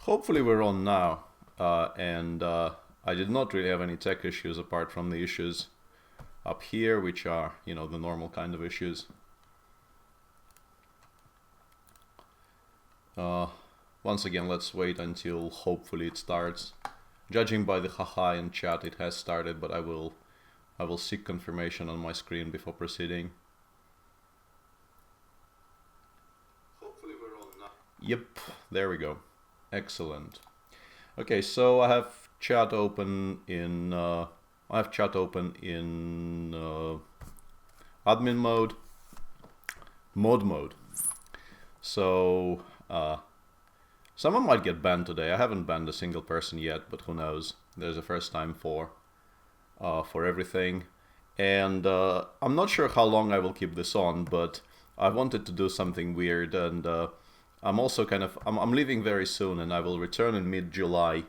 Hopefully we're on now, and I did not really have any tech issues apart from the issues up here, which are, the normal kind of issues. Once again, let's wait until hopefully it starts. Judging by the haha in chat, it has started, but I will seek confirmation on my screen before proceeding. Hopefully we're on now. Yep, there we go. Excellent. Okay, so I have chat open in admin mode, mod mode. So someone might get banned today. I haven't banned a single person yet, but who knows? There's a first time for everything, and I'm not sure how long I will keep this on, but I wanted to do something weird, and I'm also I'm leaving very soon, and I will return in mid-July.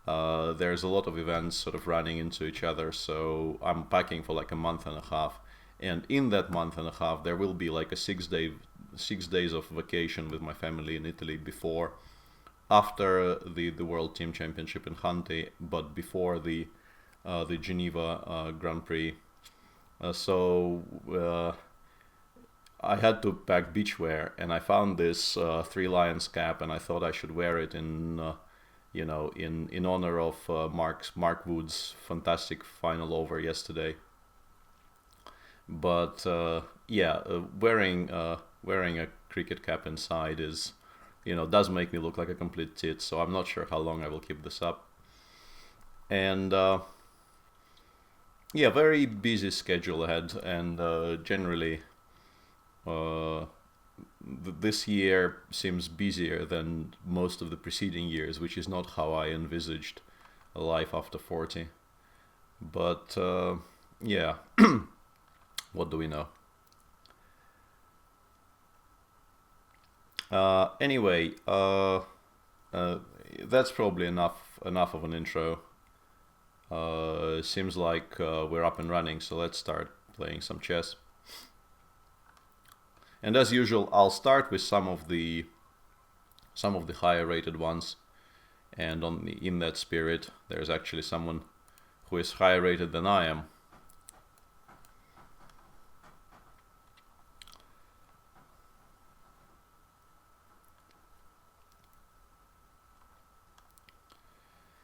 There's a lot of events sort of running into each other, so I'm packing for like a month and a half, and in that month and a half there will be like a 6 days of vacation with my family in Italy after the World Team Championship in Hanti, but before the Geneva Grand Prix. So I had to pack beachwear, and I found this Three Lions cap, and I thought I should wear it in honor of Mark Wood's fantastic final over yesterday. But wearing a cricket cap inside is, does make me look like a complete tit. So I'm not sure how long I will keep this up. And very busy schedule ahead, and generally this year seems busier than most of the preceding years, which is not how I envisaged a life after 40. But yeah, what do we know? Anyway, that's probably enough of an intro. Seems like we're up and running, so let's start playing some chess. And as usual, I'll start with some of the higher rated ones, and in that spirit, there's actually someone who is higher rated than I am.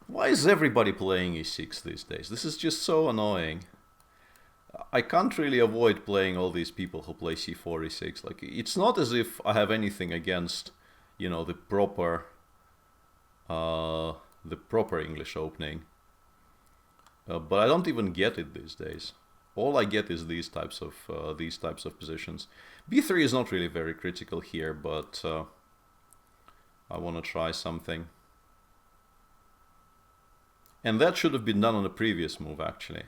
Why is everybody playing e6 these days? This is just so annoying. I can't really avoid playing all these people who play c4, e6. Like, it's not as if I have anything against, the proper English opening. But I don't even get it these days. All I get is these types of positions. b3 is not really very critical here, but I want to try something. And that should have been done on a previous move, actually.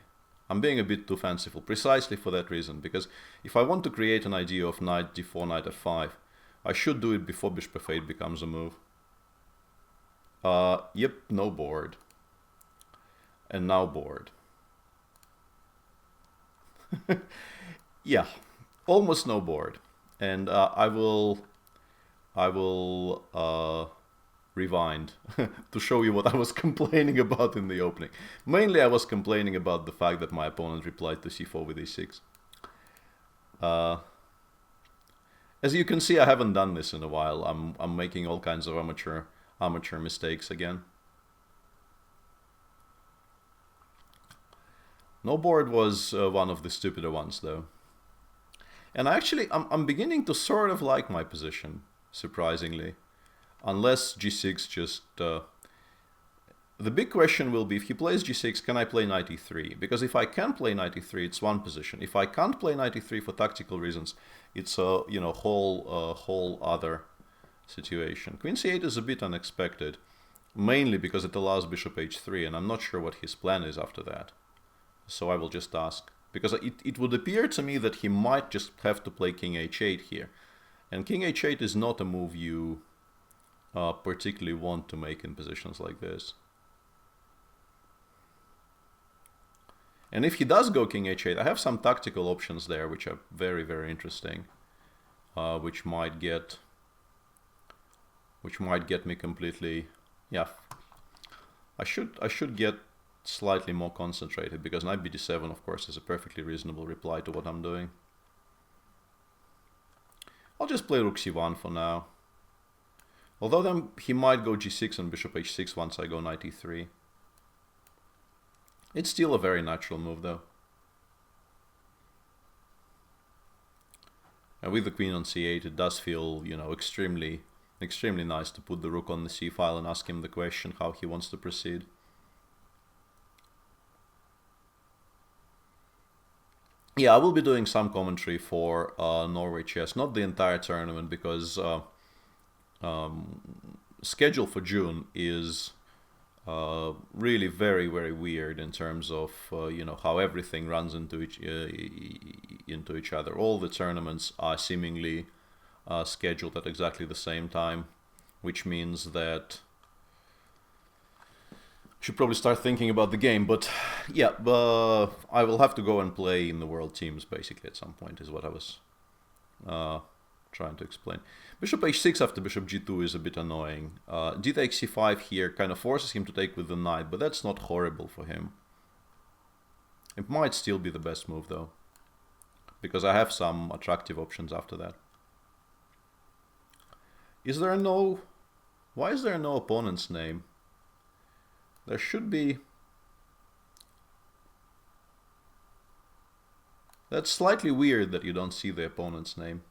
I'm being a bit too fanciful, precisely for that reason, because if I want to create an idea of knight d4, knight f5, I should do it before bishop f8 becomes a move. Yep, no board. And now board. Yeah, almost no board. And I will rewind to show you what I was complaining about in the opening. Mainly I was complaining about the fact that my opponent replied to c4 with e6. As you can see, I haven't done this in a while. I'm making all kinds of amateur mistakes again. No board was one of the stupider ones, though. And I'm beginning to sort of like my position, surprisingly. Unless g6 just... the big question will be, if he plays g6, can I play knight e3? Because if I can play knight e3, it's one position. If I can't play knight e3 for tactical reasons, it's a whole other situation. Queen c8 is a bit unexpected, mainly because it allows bishop h3, and I'm not sure what his plan is after that. So I will just ask. Because it would appear to me that he might just have to play king h8 here. And king h8 is not a move you particularly want to make in positions like this. And if he does go king h8, I have some tactical options there which are very, very interesting, which might get me completely Yeah, I should get slightly more concentrated, because knight bd7, of course, is a perfectly reasonable reply to what I'm doing. I'll just play rook c1 for now. Although then he might go g6 and bishop h6 once I go knight e3. It's still a very natural move, though. And with the queen on c8, it does feel, you know, extremely nice to put the rook on the c file and ask him the question how he wants to proceed. Yeah, I will be doing some commentary for Norway Chess, not the entire tournament, because schedule for June is really very, very weird in terms of you know, how everything runs into each other. All the tournaments are seemingly scheduled at exactly the same time, which means that I should probably start thinking about the game. But yeah, I will have to go and play in the world teams basically at some point, is what I was trying to explain. Bishop h6 after bishop g2 is a bit annoying. D takes c5 here kind of forces him to take with the knight, but that's not horrible for him. It might still be the best move though, because I have some attractive options after that. Is there no... Why is there no opponent's name? There should be... That's slightly weird that you don't see the opponent's name.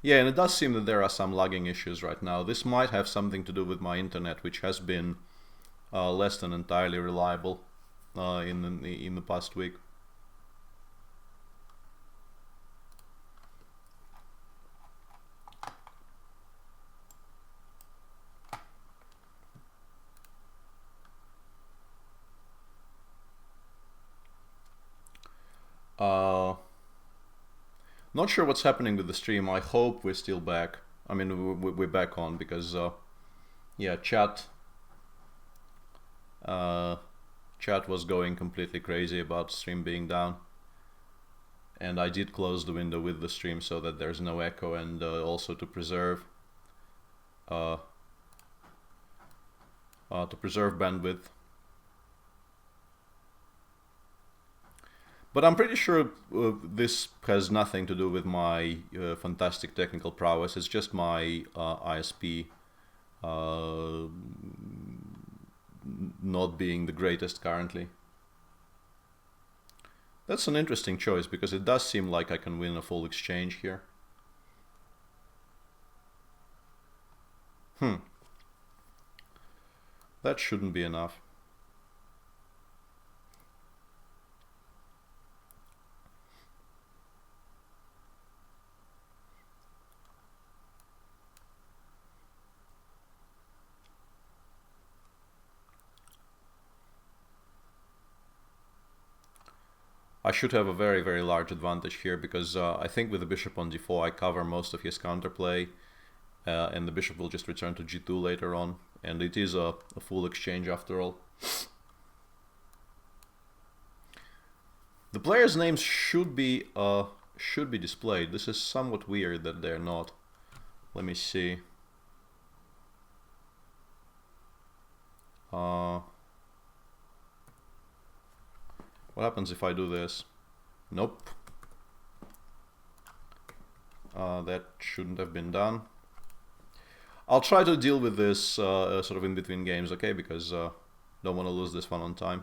Yeah, and it does seem that there are some lagging issues right now. This might have something to do with my internet, which has been less than entirely reliable in the past week. Not sure what's happening with the stream. I hope we're still back. I mean, we're back on, because yeah, chat was going completely crazy about stream being down, and I did close the window with the stream so that there's no echo, and also to preserve bandwidth. But I'm pretty sure this has nothing to do with my fantastic technical prowess. It's just my ISP not being the greatest currently. That's an interesting choice, because it does seem like I can win a full exchange here. That shouldn't be enough. I should have a very, very large advantage here, because I think with the bishop on d4 I cover most of his counterplay, and the bishop will just return to g2 later on, and it is a full exchange after all. The players' names should be displayed. This is somewhat weird that they're not. Let me see. What happens if I do this? Nope. That shouldn't have been done. I'll try to deal with this sort of in between games, okay? Because don't want to lose this one on time.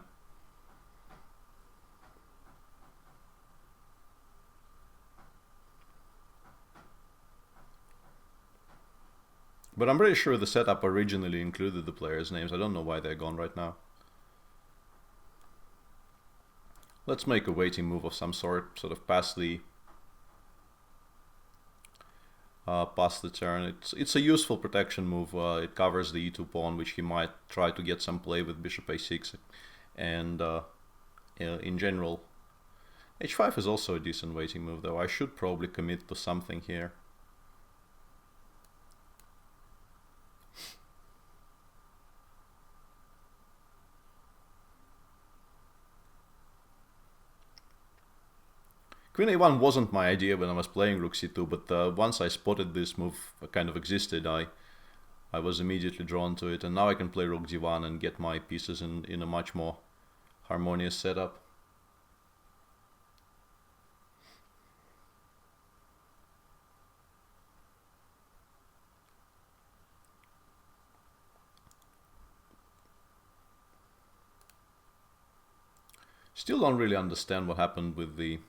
But I'm pretty sure the setup originally included the players' names. I don't know why they're gone right now. Let's make a waiting move of some sort of pass the turn. It's a useful protection move. It covers the e2 pawn, which he might try to get some play with bishop a6, and in general, h5 is also a decent waiting move, though. I should probably commit to something here. Queen a1 wasn't my idea when I was playing rook c2, but once I spotted this move kind of existed, I was immediately drawn to it, and now I can play rook d1 and get my pieces in a much more harmonious setup. Still don't really understand what happened with the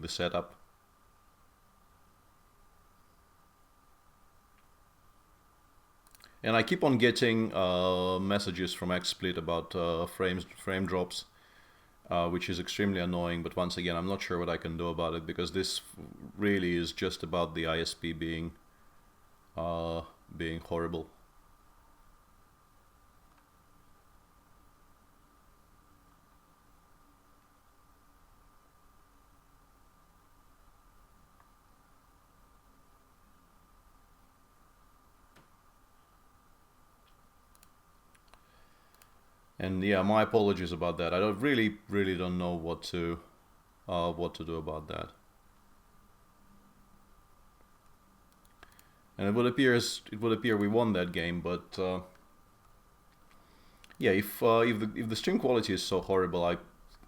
setup. And I keep on getting messages from XSplit about frame drops, which is extremely annoying. But once again, I'm not sure what I can do about it, because this really is just about the ISP being horrible. And yeah, my apologies about that. I don't really don't know what to do about that. And it would appear we won that game, but yeah, if the stream quality is so horrible,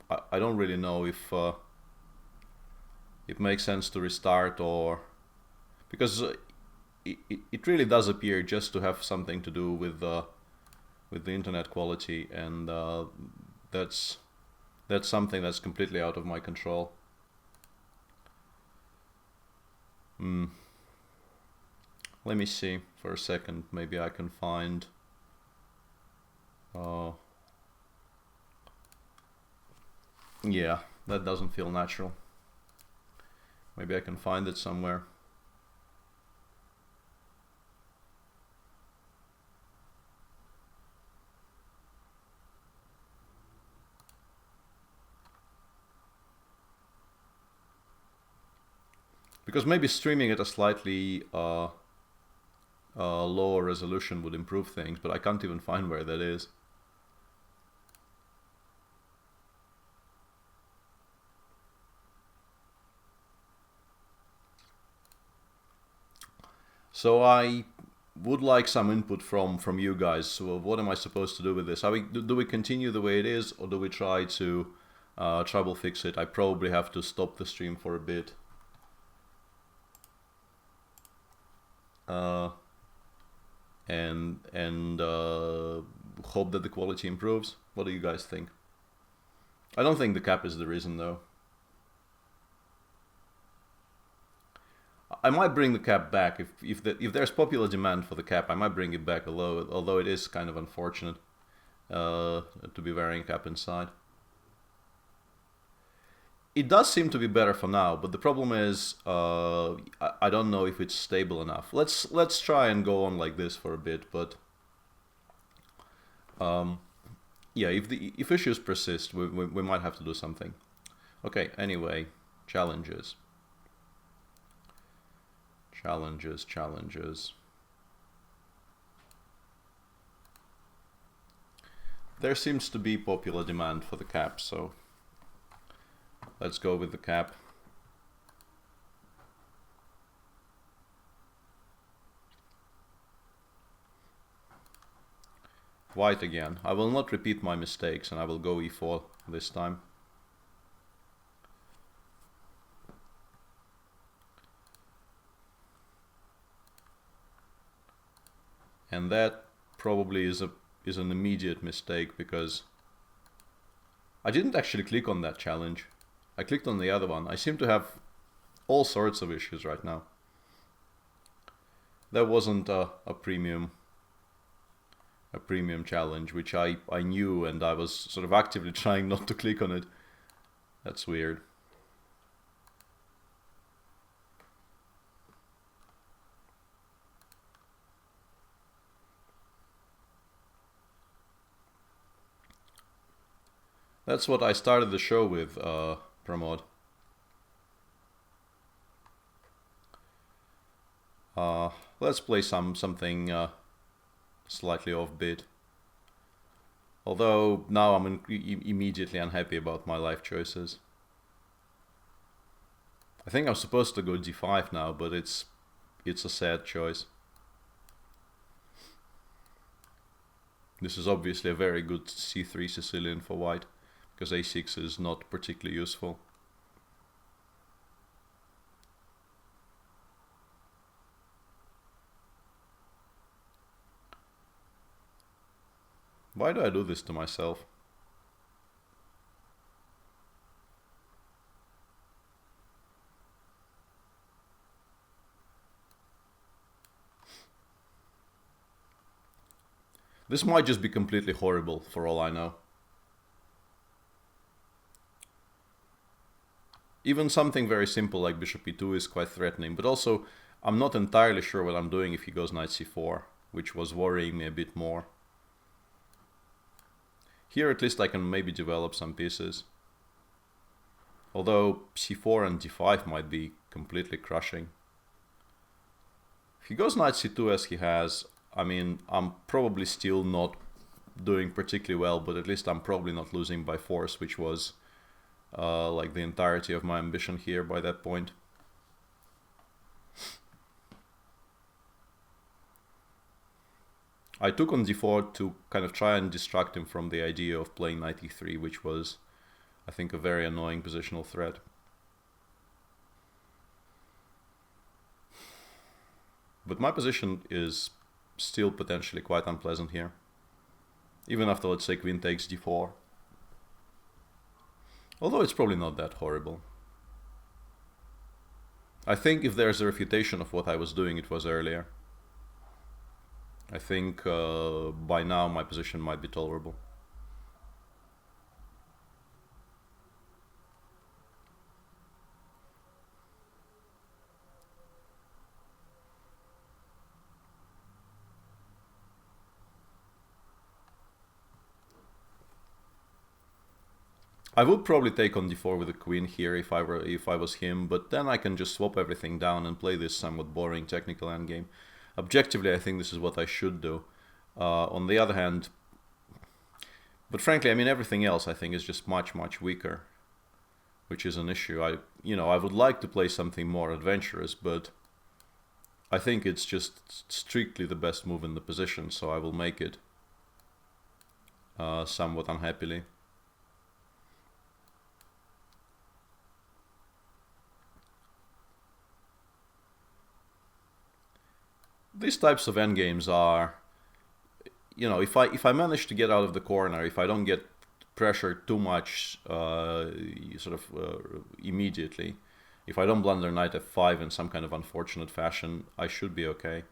I don't really know if it makes sense to restart, or because it really does appear just to have something to do with the internet quality, and that's something that's completely out of my control. Let me see for a second. Maybe I can find. Yeah, that doesn't feel natural. Maybe I can find it somewhere. Because maybe streaming at a slightly lower resolution would improve things, but I can't even find where that is. So I would like some input from you guys. So what am I supposed to do with this? Do we continue the way it is, or do we try to trouble fix it? I probably have to stop the stream for a bit. And hope that the quality improves. What do you guys think? I don't think the cap is the reason, though. I might bring the cap back if there's popular demand for the cap. I might bring it back, although it is kind of unfortunate to be wearing a cap inside. It does seem to be better for now, but the problem is I don't know if it's stable enough. Let's try and go on like this for a bit, but yeah, if issues persist, we might have to do something. Okay, anyway, challenges. There seems to be popular demand for the cap, so let's go with the cap. White again. I will not repeat my mistakes, and I will go e4 this time. And that probably is an immediate mistake, because I didn't actually click on that challenge. I clicked on the other one. I seem to have all sorts of issues right now. That wasn't a premium challenge, which I knew, and I was sort of actively trying not to click on it. That's weird. That's what I started the show with, Pramod. Let's play something slightly offbeat. Although now I'm immediately unhappy about my life choices. I think I'm supposed to go d5 now, but it's a sad choice. This is obviously a very good c3 Sicilian for white, because a6 is not particularly useful. Why do I do this to myself? This might just be completely horrible for all I know. Even something very simple like bishop e2 is quite threatening, but also I'm not entirely sure what I'm doing if he goes knight c4, which was worrying me a bit more. Here at least I can maybe develop some pieces. Although c4 and d5 might be completely crushing. If he goes knight c2 as he has, I mean, I'm probably still not doing particularly well, but at least I'm probably not losing by force, which was like the entirety of my ambition here by that point. I took on d4 to kind of try and distract him from the idea of playing knight e3, which was, I think, a very annoying positional threat. But my position is still potentially quite unpleasant here, even after, let's say, queen takes d4. Although it's probably not that horrible. I think if there's a refutation of what I was doing, it was earlier. I think by now my position might be tolerable. I would probably take on d4 with a queen here if I was him, but then I can just swap everything down and play this somewhat boring technical endgame. Objectively, I think this is what I should do. On the other hand, but frankly, I mean, everything else I think is just much weaker, which is an issue. I would like to play something more adventurous, but I think it's just strictly the best move in the position, so I will make it somewhat unhappily. These types of endgames are, if I manage to get out of the corner, if I don't get pressured too much immediately, if I don't blunder knight f5 in some kind of unfortunate fashion, I should be okay.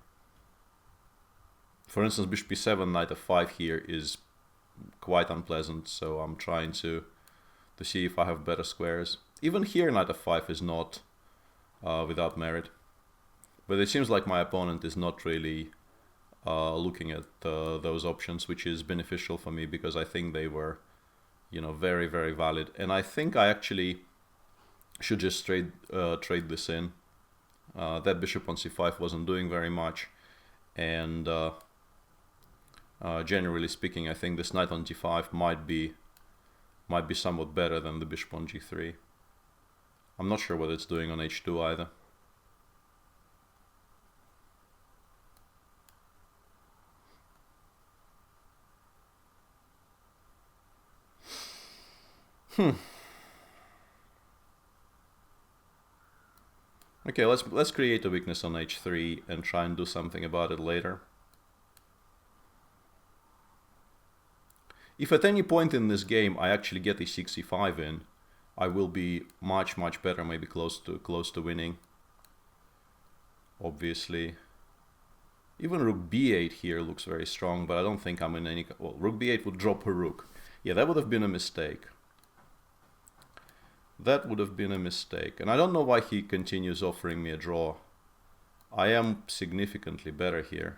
For instance, bishop e7, knight f5 here is quite unpleasant, so I'm trying to see if I have better squares. Even here, knight f5 is not without merit. But it seems like my opponent is not really looking at those options, which is beneficial for me because I think they were, very valid. And I think I actually should just trade this in. That bishop on c5 wasn't doing very much, and generally speaking, I think this knight on d5 might be somewhat better than the bishop on g3. I'm not sure what it's doing on h2 either. Okay, let's create a weakness on h3 and try and do something about it later. If at any point in this game I actually get e6, e5 in, I will be much better, maybe close to winning. Obviously. Even rook b8 here looks very strong, but I don't think I'm in any... Well, rook b8 would drop a rook. Yeah, that would have been a mistake. That would have been a mistake. And I don't know why he continues offering me a draw. I am significantly better here.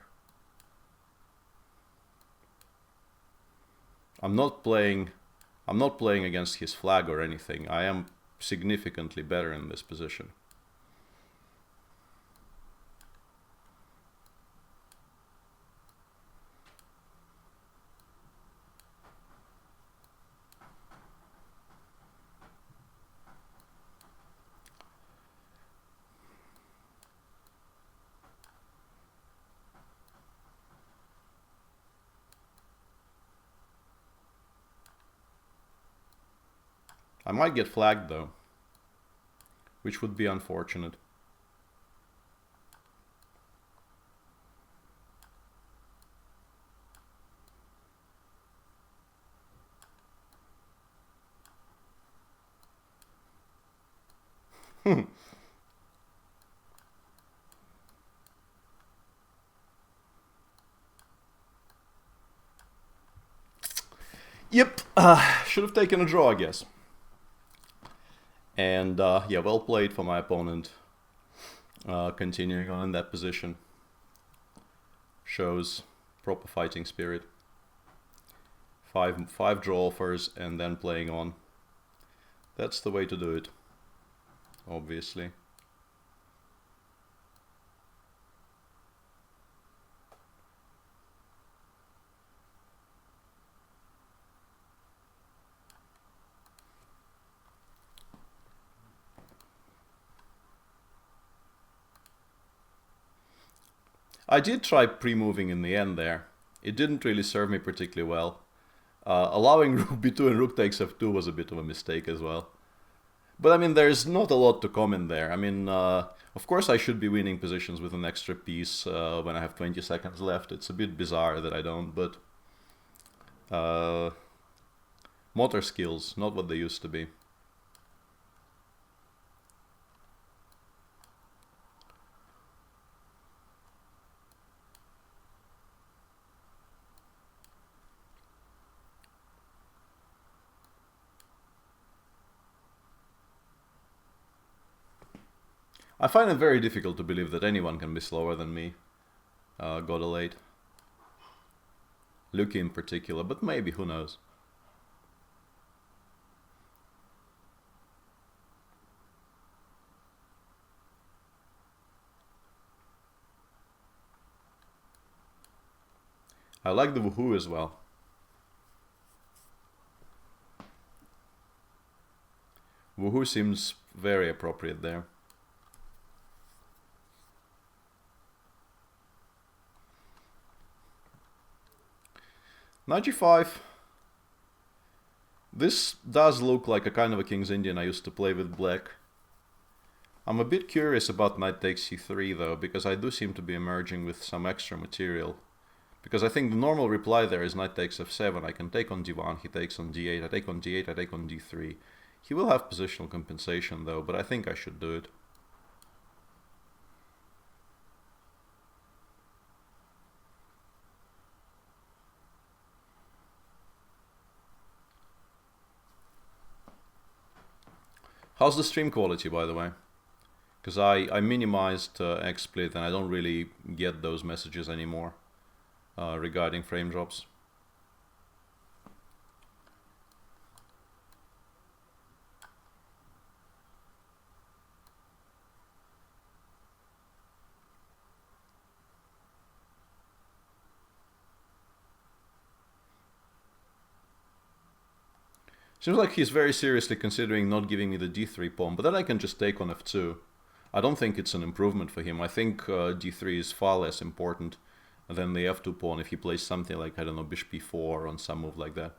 I'm not playing against his flag or anything. I am significantly better in this position. I might get flagged though, which would be unfortunate. Yep, should have taken a draw, I guess. And yeah, well played for my opponent. Continuing on in that position. Shows proper fighting spirit. Five draw offers and then playing on. That's the way to do it, obviously. I did try pre-moving in the end there. It didn't really serve me particularly well. Allowing rook b2 and rook takes f2 was a bit of a mistake as well. But I mean, there's not a lot to comment there. I mean, of course I should be winning positions with an extra piece when I have 20 seconds left. It's a bit bizarre that I don't, but... motor skills, not what they used to be. I find it very difficult to believe that anyone can be slower than me. Got a late. Lucky in particular, but maybe, who knows. I like the woohoo as well. Woohoo seems very appropriate there. Knight g5. This does look like a kind of a King's Indian I used to play with black. I'm a bit curious about knight takes c3 though, because I do seem to be emerging with some extra material. Because I think the normal reply there is knight takes f7, I can take on d1, he takes on d8, I take on d8, I take on d3. He will have positional compensation though, but I think I should do it. How's the stream quality, by the way? Because I minimized XSplit and I don't really get those messages anymore regarding frame drops. Seems like he's very seriously considering not giving me the d3 pawn, but then I can just take on f2. I don't think it's an improvement for him. I think d3 is far less important than the f2 pawn if he plays something like, I don't know, bishop e4 on some move like that.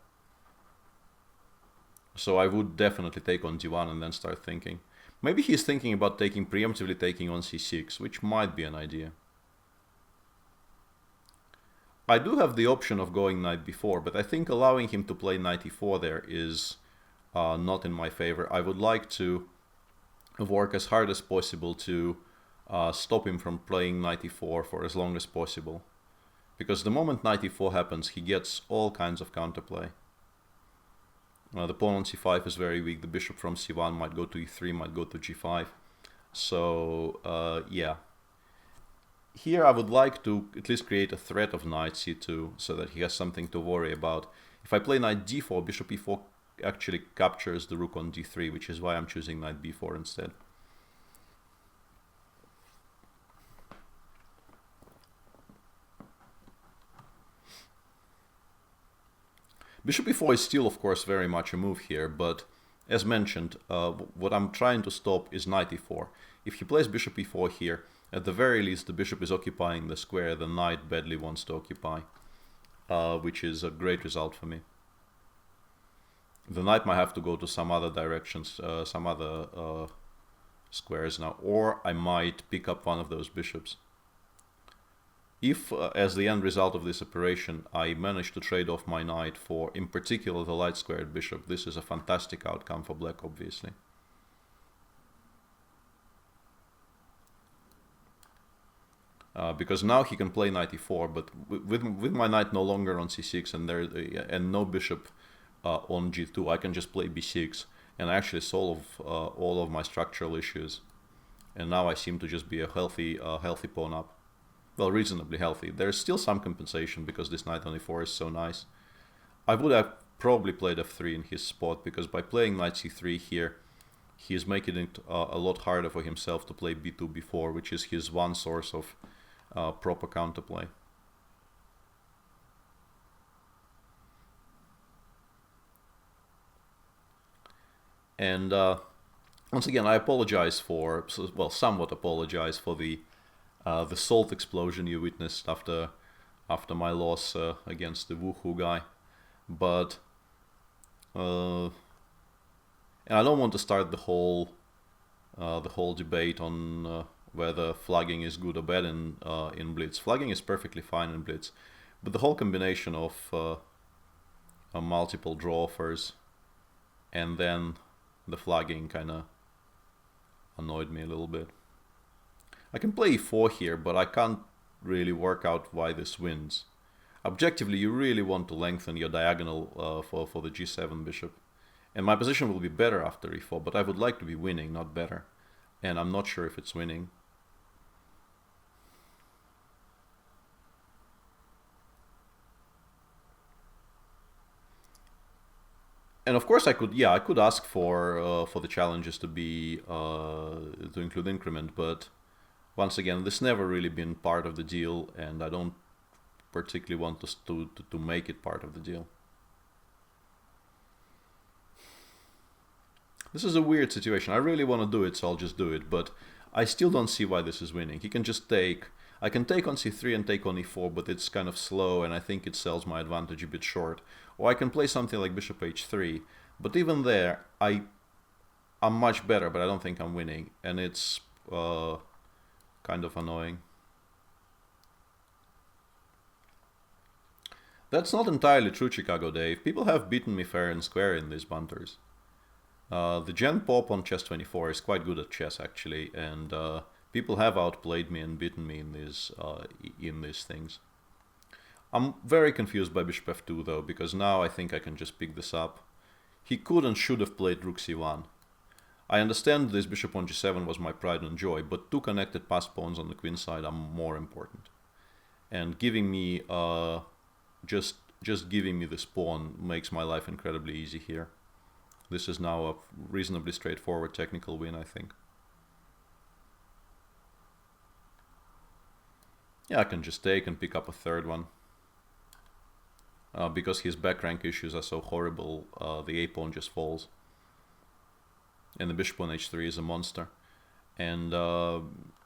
So I would definitely take on d1 and then start thinking. Maybe he's thinking about preemptively taking on c6, which might be an idea. I do have the option of going knight b4, but I think allowing him to play knight e4 there is not in my favor. I would like to work as hard as possible to stop him from playing knight e4 for as long as possible. Because the moment knight e4 happens, he gets all kinds of counterplay. The pawn on c5 is very weak, the bishop from c1 might go to e3, might go to g5. So, yeah. Here I would like to at least create a threat of knight c2 so that he has something to worry about. If I play knight d4, bishop e4 actually captures the rook on d3, which is why I'm choosing knight b4 instead. Bishop e4 is still, of course, very much a move here, but as mentioned, what I'm trying to stop is knight e4. If he plays bishop e4 here, at the very least, the bishop is occupying the square the knight badly wants to occupy, which is a great result for me. the knight might have to go to some other directions, some other squares now, or I might pick up one of those bishops. If, as the end result of this operation, I manage to trade off my knight for, in particular, the light-squared bishop, this is a fantastic outcome for black, obviously. Because now he can play knight e4, but with my knight no longer on c6 and no bishop on g2, I can just play b6 and actually solve all of my structural issues. And now I seem to just be a healthy pawn up. Well, reasonably healthy. There's still some compensation because this knight on e4 is so nice. I would have probably played f3 in his spot, because by playing knight c3 here, he is making it a lot harder for himself to play b2, b4, which is his one source of proper counterplay. And once again, I apologize for, well, somewhat apologize for the salt explosion you witnessed after my loss against the Woohoo guy, but and I don't want to start the whole debate on whether flagging is good or bad in Blitz. Flagging is perfectly fine in Blitz, but the whole combination of multiple draw offers and then the flagging kind of annoyed me a little bit. I can play e4 here, but I can't really work out why this wins. Objectively, you really want to lengthen your diagonal for the g7 bishop. And my position will be better after e4, but I would like to be winning, not better. And I'm not sure if it's winning. And of course I could ask for the challenges to be to include increment, but once again, this never really been part of the deal, and I don't particularly want to make it part of the deal. This is a weird situation. I really want to do it, so I'll just do it, but I still don't see why this is winning. He can just take... I can take on c3 and take on e4, but it's kind of slow, and I think it sells my advantage a bit short. Or I can play something like bishop h3, but even there, I'm much better, but I don't think I'm winning, and it's kind of annoying. That's not entirely true, Chicago Dave. People have beaten me fair and square in these banters. The Gen Pop on Chess24 is quite good at chess, actually, and people have outplayed me and beaten me in these things. I'm very confused by bishop f2 though, because now I think I can just pick this up. He could and should have played rook c1. I understand this bishop on g7 was my pride and joy, but two connected passed pawns on the queen side are more important. And giving me just giving me this pawn makes my life incredibly easy here. This is now a reasonably straightforward technical win, I think. Yeah, I can just take and pick up a third one. Because his back rank issues are so horrible, the a-pawn just falls. And the bishop on h3 is a monster. And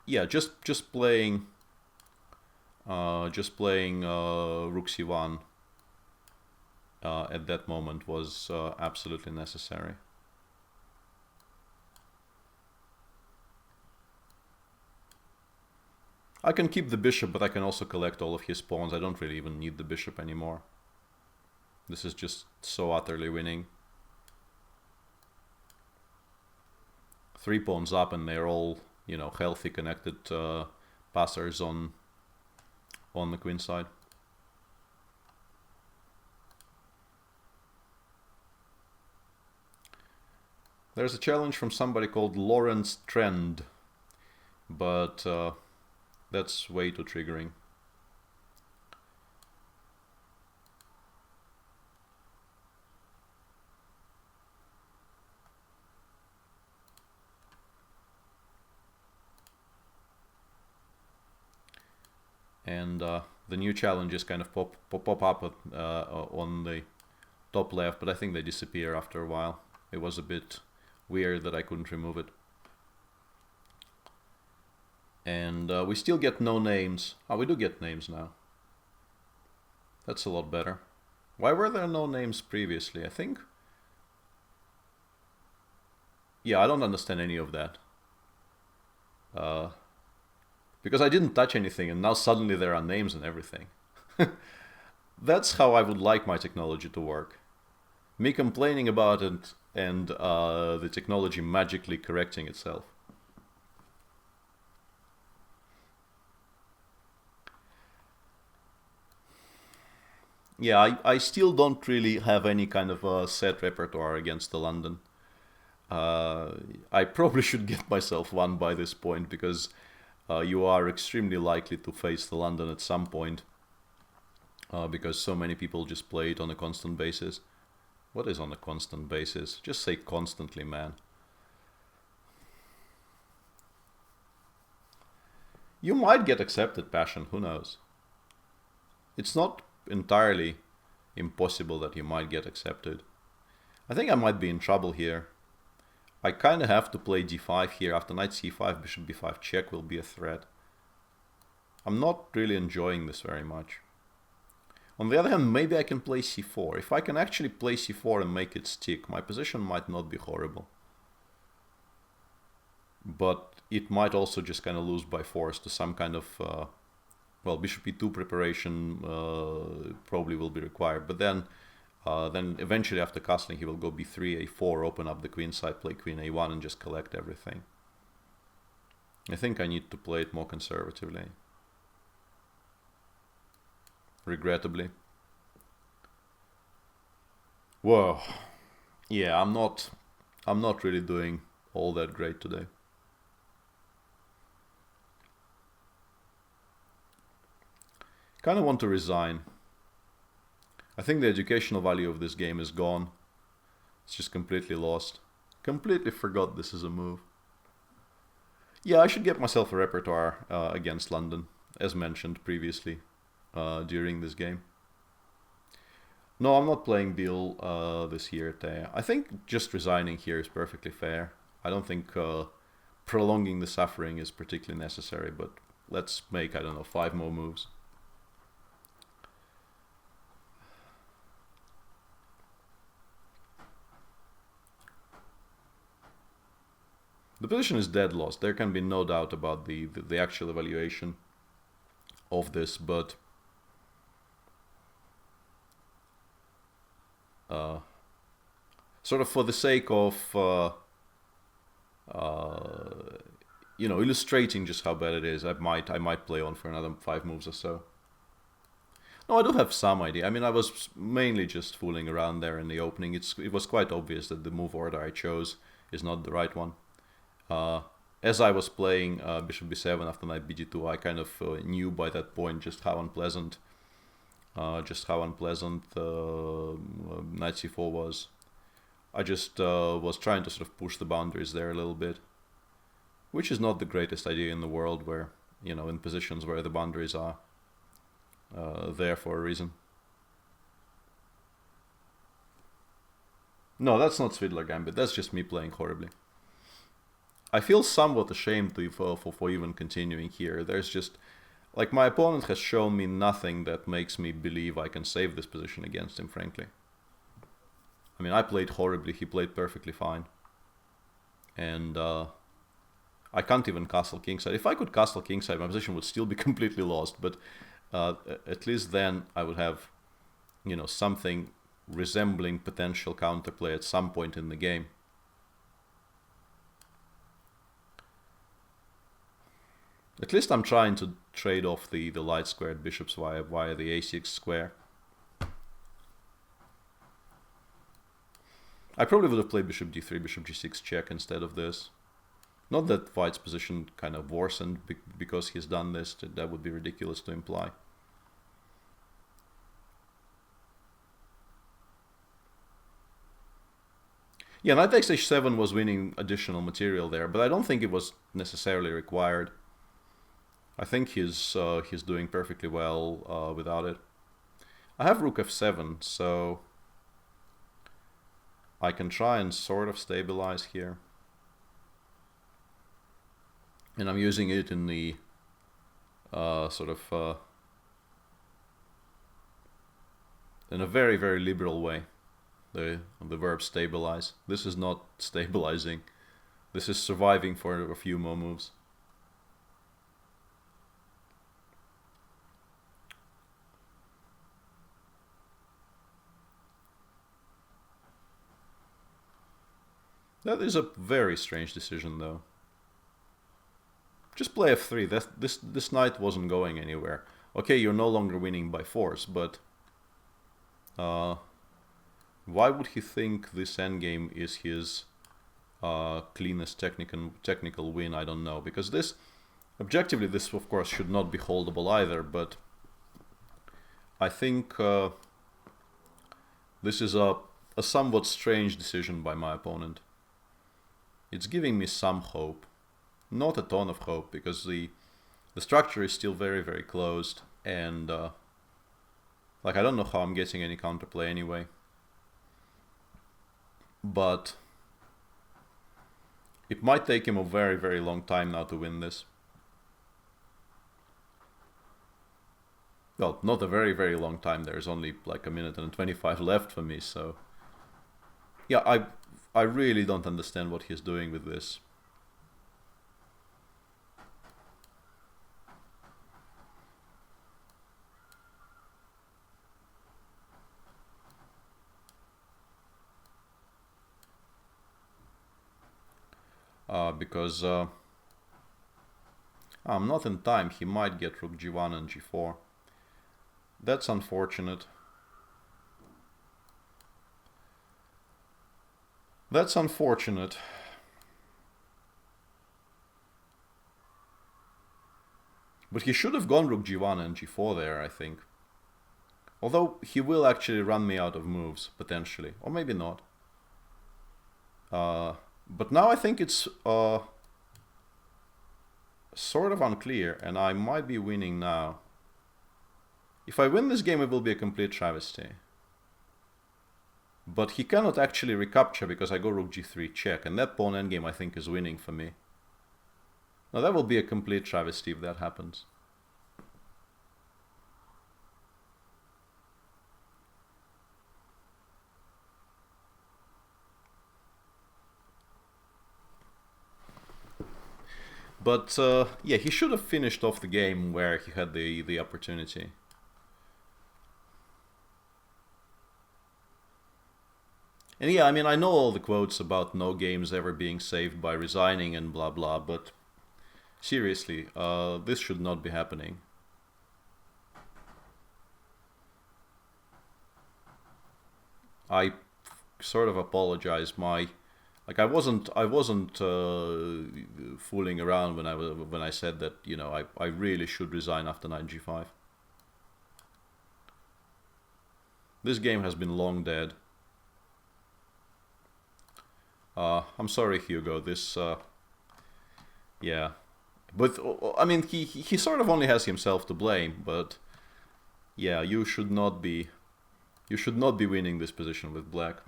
yeah, just playing rook c1 at that moment was absolutely necessary. I can keep the bishop, but I can also collect all of his pawns. I don't really even need the bishop anymore. This is just so utterly winning. 3 pawns up, and they're all, you know, healthy connected passers on the queen side. There's a challenge from somebody called Lawrence Trend, but that's way too triggering. And the new challenges kind of pop up on the top left, but I think they disappear after a while. It was a bit weird that I couldn't remove it. And we still get no names. Oh, we do get names now. That's a lot better. Why were there no names previously? I think Yeah, I don't understand any of that. Because I didn't touch anything and now suddenly there are names and everything. That's how I would like my technology to work. Me complaining about it and the technology magically correcting itself. Yeah, I still don't really have any kind of set repertoire against the London. I probably should get myself one by this point because you are extremely likely to face the London at some point because so many people just play it on a constant basis. What is on a constant basis? Just say constantly, man. You might get accepted, Passion, who knows? It's not entirely impossible that you might get accepted. I think I might be in trouble here. I kind of have to play d5 here. After knight c5, bishop b5 check will be a threat. I'm not really enjoying this very much. On the other hand, maybe I can play c4. If I can actually play c4 and make it stick, my position might not be horrible. But it might also just kind of lose by force to some kind of... well, bishop e2 preparation probably will be required. But then eventually after castling he will go b3, a4, open up the queen side, play queen a1 and just collect everything. I think I need to play it more conservatively. Regrettably. Whoa. Yeah, I'm not really doing all that great today. Kind of want to resign. I think the educational value of this game is gone. It's just completely lost. Completely forgot this is a move. Yeah, I should get myself a repertoire against London, as mentioned previously during this game. No, I'm not playing Bill this year, Taya. I think just resigning here is perfectly fair. I don't think prolonging the suffering is particularly necessary, but let's make, I don't know, 5 more moves. The position is dead lost. There can be no doubt about the actual evaluation of this, but sort of for the sake of you know, illustrating just how bad it is, I might play on for another 5 moves or so. No, I do have some idea. I mean, I was mainly just fooling around there in the opening. It was quite obvious that the move order I chose is not the right one. As I was playing bishop b7 after knight bg2, I kind of knew by that point just how unpleasant knight c4 was. I just was trying to sort of push the boundaries there a little bit, which is not the greatest idea in the world where, you know, in positions where the boundaries are there for a reason. No, that's not Svidler Gambit, that's just me playing horribly. I feel somewhat ashamed for even continuing here. There's just, like, my opponent has shown me nothing that makes me believe I can save this position against him, frankly. I mean, I played horribly, he played perfectly fine. And I can't even castle kingside. If I could castle kingside, my position would still be completely lost, but at least then I would have, you know, something resembling potential counterplay at some point in the game. At least I'm trying to trade off the light squared bishops via the a6 square. I probably would have played bishop d3, bishop g6 check instead of this. Not that White's position kind of worsened because he's done this, that would be ridiculous to imply. Yeah, knight takes h7 was winning additional material there, but I don't think it was necessarily required. I think he's doing perfectly well without it. I have rook f7, so I can try and sort of stabilize here. And I'm using it in the sort of in a very, very liberal way. The verb stabilize. This is not stabilizing. This is surviving for a few more moves. That is a very strange decision, though. Just play f3. This knight wasn't going anywhere. Okay, you're no longer winning by force, but why would he think this endgame is his cleanest technical win? I don't know, because this, objectively, this of course should not be holdable either, but I think this is a somewhat strange decision by my opponent. It's giving me some hope. Not a ton of hope, because the structure is still very, very closed, and like, I don't know how I'm getting any counterplay anyway. But it might take him a very, very long time now to win this. Well, not a very, very long time. There's only like a minute and 25 left for me, so yeah, I really don't understand what he's doing with this. Because I'm not in time, he might get rook g1 and g4. That's unfortunate. That's unfortunate. But he should have gone rook g1 and g4 there, I think. Although he will actually run me out of moves, potentially. Or maybe not. But now I think it's sort of unclear, and I might be winning now. If I win this game, it will be a complete travesty. But he cannot actually recapture because I go rook g3 check, and that pawn endgame I think is winning for me. Now that will be a complete travesty if that happens. But yeah, he should have finished off the game where he had the opportunity. And yeah, I mean, I know all the quotes about no games ever being saved by resigning and blah blah, but seriously, this should not be happening. I sort of apologize. Like I wasn't fooling around when I said that, you know, I really should resign after knight g5. This game has been long dead. I'm sorry, Hugo. This yeah, but I mean, he sort of only has himself to blame. But yeah, you should not be winning this position with black.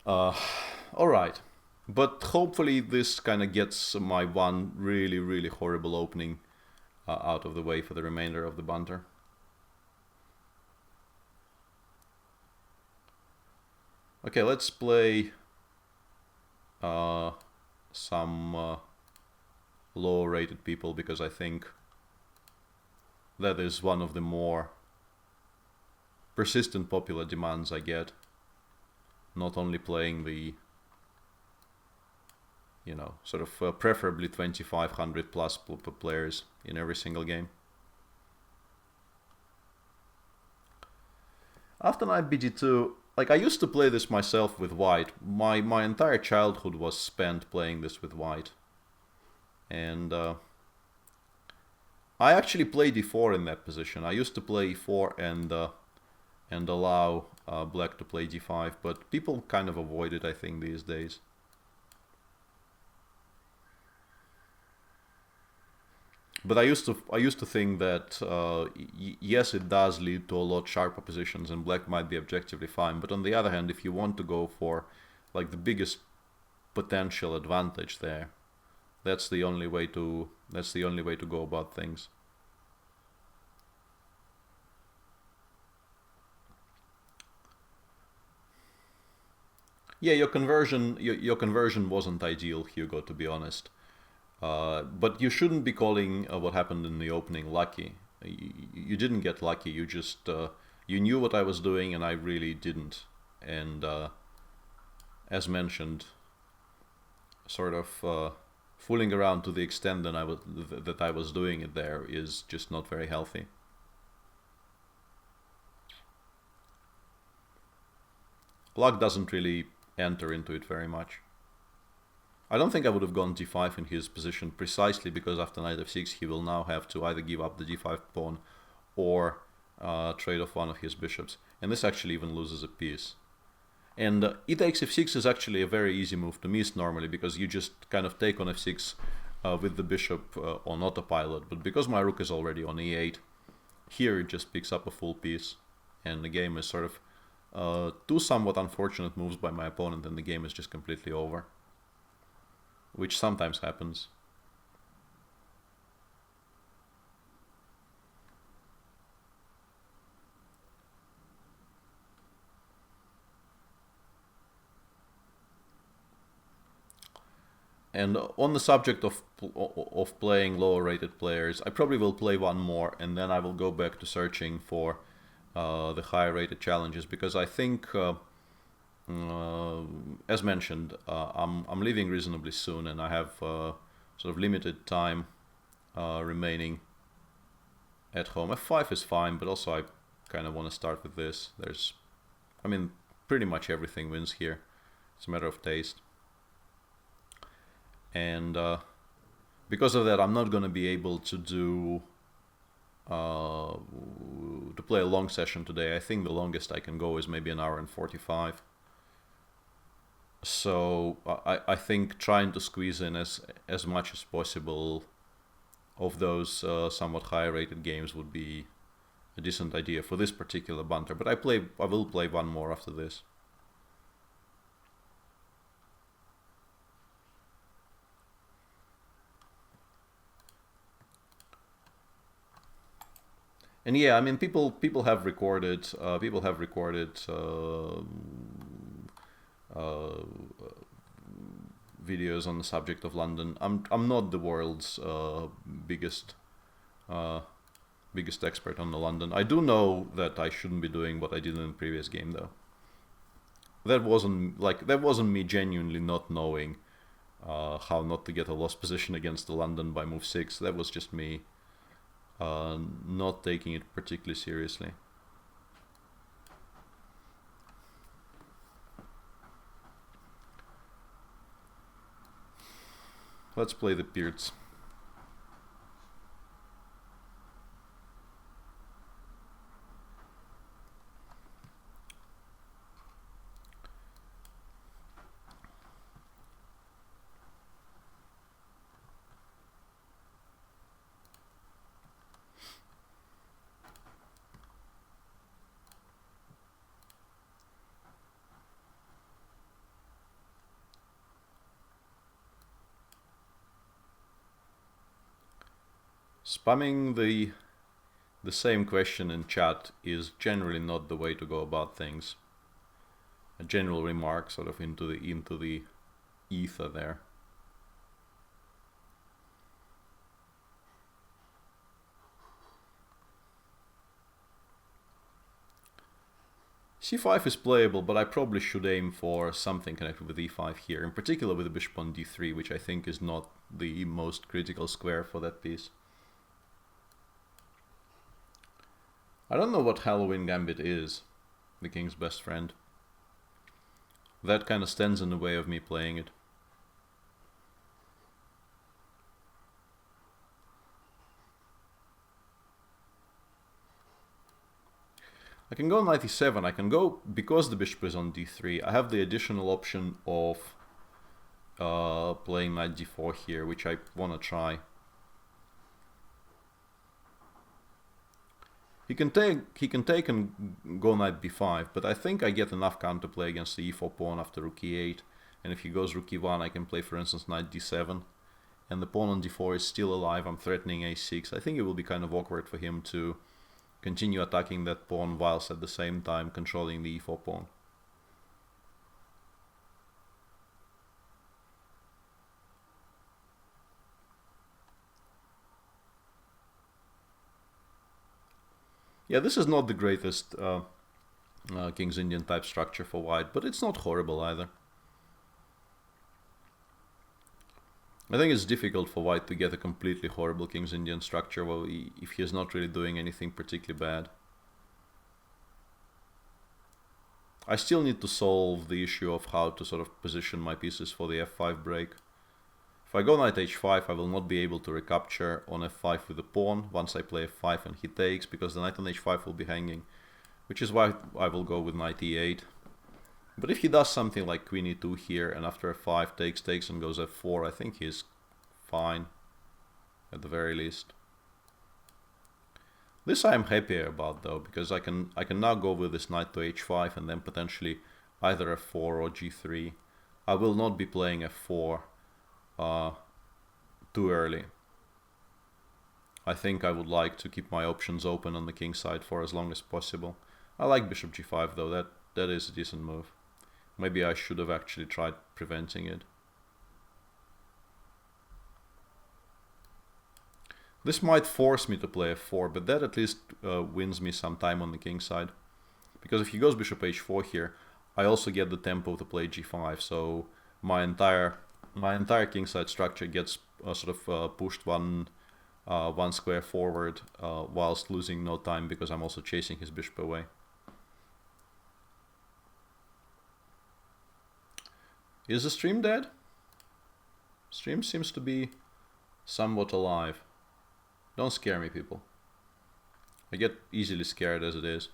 All right, but hopefully this kind of gets my one really, really horrible opening out of the way for the remainder of the banter. Okay, let's play some low-rated people, because I think that is one of the more persistent popular demands I get. Not only playing the, you know, sort of preferably 2500 plus players in every single game. After knight bg2, like, I used to play this myself with white. My entire childhood was spent playing this with white. And I actually play d4 in that position. I used to play e4 and allow black to play d5, but people kind of avoid it, I think, these days. But I used to think that yes, it does lead to a lot sharper positions, and black might be objectively fine. But on the other hand, if you want to go for like the biggest potential advantage there, that's the only way to go about things. Yeah, your conversion wasn't ideal, Hugo, to be honest. But you shouldn't be calling what happened in the opening lucky. You didn't get lucky. You just you knew what I was doing, and I really didn't. And as mentioned, sort of fooling around to the extent that I was doing it there is just not very healthy. Luck doesn't really enter into it very much. I don't think I would have gone d5 in his position precisely because after knight f6 he will now have to either give up the d5 pawn or trade off one of his bishops. And this actually even loses a piece. And e takes f6 is actually a very easy move to miss normally because you just kind of take on f6 with the bishop on autopilot. But because my rook is already on e8, here it just picks up a full piece. And the game is sort of two somewhat unfortunate moves by my opponent, and the game is just completely over. Which sometimes happens. And on the subject of playing lower rated players, I probably will play one more and then I will go back to searching for the higher rated challenges, because I think as mentioned, I'm leaving reasonably soon and I have sort of limited time remaining at home. F5 is fine, but also I kind of want to start with this. I mean, pretty much everything wins here. It's a matter of taste. And because of that, I'm not going to be able to play a long session today. I think the longest I can go is maybe an hour and 45. So I think trying to squeeze in as much as possible of those somewhat higher rated games would be a decent idea for this particular banter. But I will play one more after this. And yeah, I mean, people have recorded videos on the subject of London. I'm not the world's biggest expert on the London. I do know that I shouldn't be doing what I did in the previous game, though. That wasn't me genuinely not knowing how not to get a lost position against the London by move 6. That was just me not taking it particularly seriously. Let's play the Beards. Spamming the same question in chat is generally not the way to go about things. A general remark sort of into the ether there. c5 is playable, but I probably should aim for something connected with e5 here, in particular with the bishop on d3, which I think is not the most critical square for that piece. I don't know what Halloween Gambit is, the king's best friend. That kind of stands in the way of me playing it. I can go knight e7. I can go, because the bishop is on d3, I have the additional option of playing knight d4 here, which I want to try. He can take and go knight b5, but I think I get enough counterplay against the e4 pawn after rook e8, and if he goes rook e1 I can play, for instance, knight d7, and the pawn on d4 is still alive. I'm threatening a6. I think it will be kind of awkward for him to continue attacking that pawn whilst at the same time controlling the e4 pawn. Yeah, this is not the greatest King's Indian type structure for white, but it's not horrible either. I think it's difficult for white to get a completely horrible King's Indian structure if he's not really doing anything particularly bad. I still need to solve the issue of how to sort of position my pieces for the f5 break. If I go knight h5, I will not be able to recapture on f5 with the pawn once I play f5 and he takes, because the knight on h5 will be hanging, which is why I will go with knight e8. But if he does something like queen e2 here and after f5 takes and goes f4, I think he's fine at the very least. This I am happier about though, because I can now go with this knight to h5 and then potentially either f4 or g3. I will not be playing f4 too early. I think I would like to keep my options open on the king side for as long as possible. I like bishop g5 though, that is a decent move. Maybe I should have actually tried preventing it. This might force me to play f4, but that at least wins me some time on the king side. Because if he goes bishop h4 here, I also get the tempo to play g5, so my entire kingside structure gets sort of pushed one square forward whilst losing no time because I'm also chasing his bishop away. Is the stream dead? Stream seems to be somewhat alive. Don't scare me, people. I get easily scared as it is.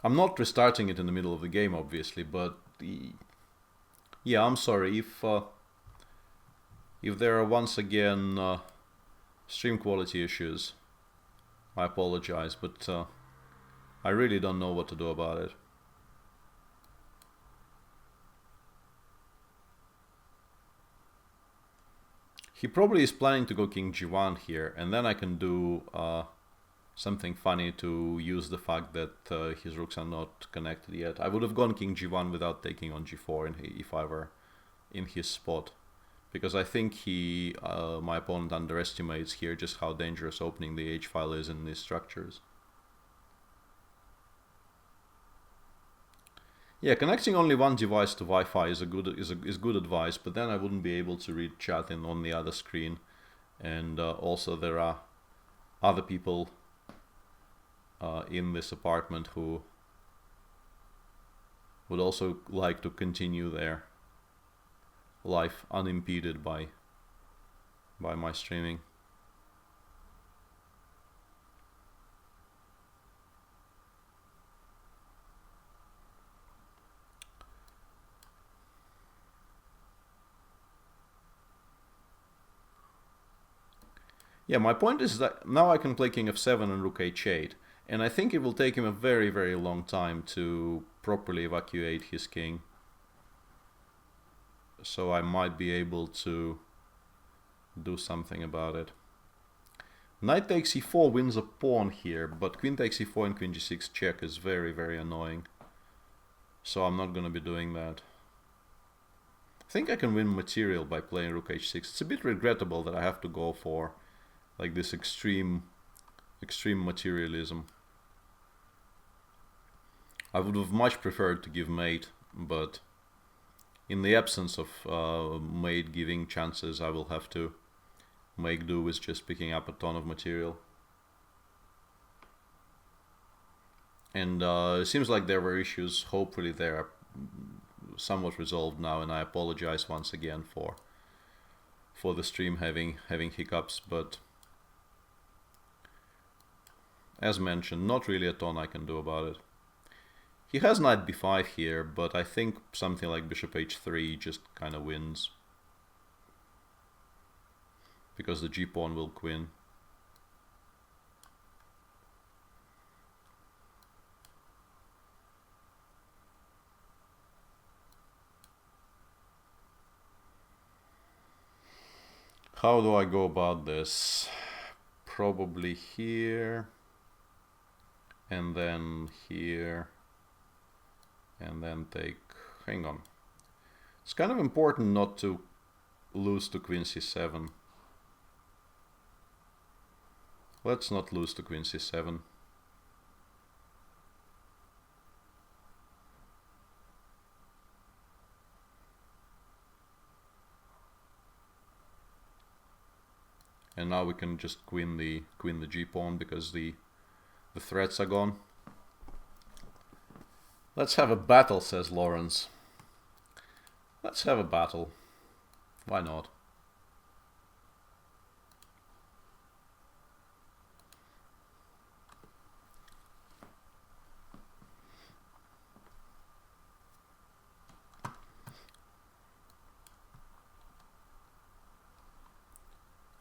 I'm not restarting it in the middle of the game, obviously, but yeah, I'm sorry if there are once again stream quality issues. I apologize, but I really don't know what to do about it. He probably is planning to go king g1 here, and then I can do something funny to use the fact that his rooks are not connected yet. I would have gone king g1 without taking on g4 if I were in his spot. Because I think my opponent underestimates here just how dangerous opening the h-file is in these structures. Yeah, connecting only one device to Wi-Fi is good advice, but then I wouldn't be able to read chat on the other screen, and also there are other people in this apartment who would also like to continue their life unimpeded by my streaming. Yeah, my point is that now I can play king f7 and rook h8, and I think it will take him a very, very long time to properly evacuate his king. So I might be able to do something about it. Knight takes e4 wins a pawn here, but queen takes e4 and queen g6 check is very, very annoying. So I'm not going to be doing that. I think I can win material by playing rook h6. It's a bit regrettable that I have to go for like this extreme materialism. I would have much preferred to give mate, but in the absence of mate giving chances, I will have to make do with just picking up a ton of material. And it seems like there were issues. Hopefully they are somewhat resolved now, and I apologize once again for the stream having hiccups, but as mentioned, not really a ton I can do about it. He has knight b5 here, but I think something like bishop h3 just kind of wins, because the g-pawn will queen. How do I go about this? probably here, and then here, and then take, hang on. It's kind of important not to lose to queen c7. Let's not lose to queen c7. And now we can just queen the g pawn because the threats are gone. Let's have a battle, says Lawrence. Let's have a battle. Why not?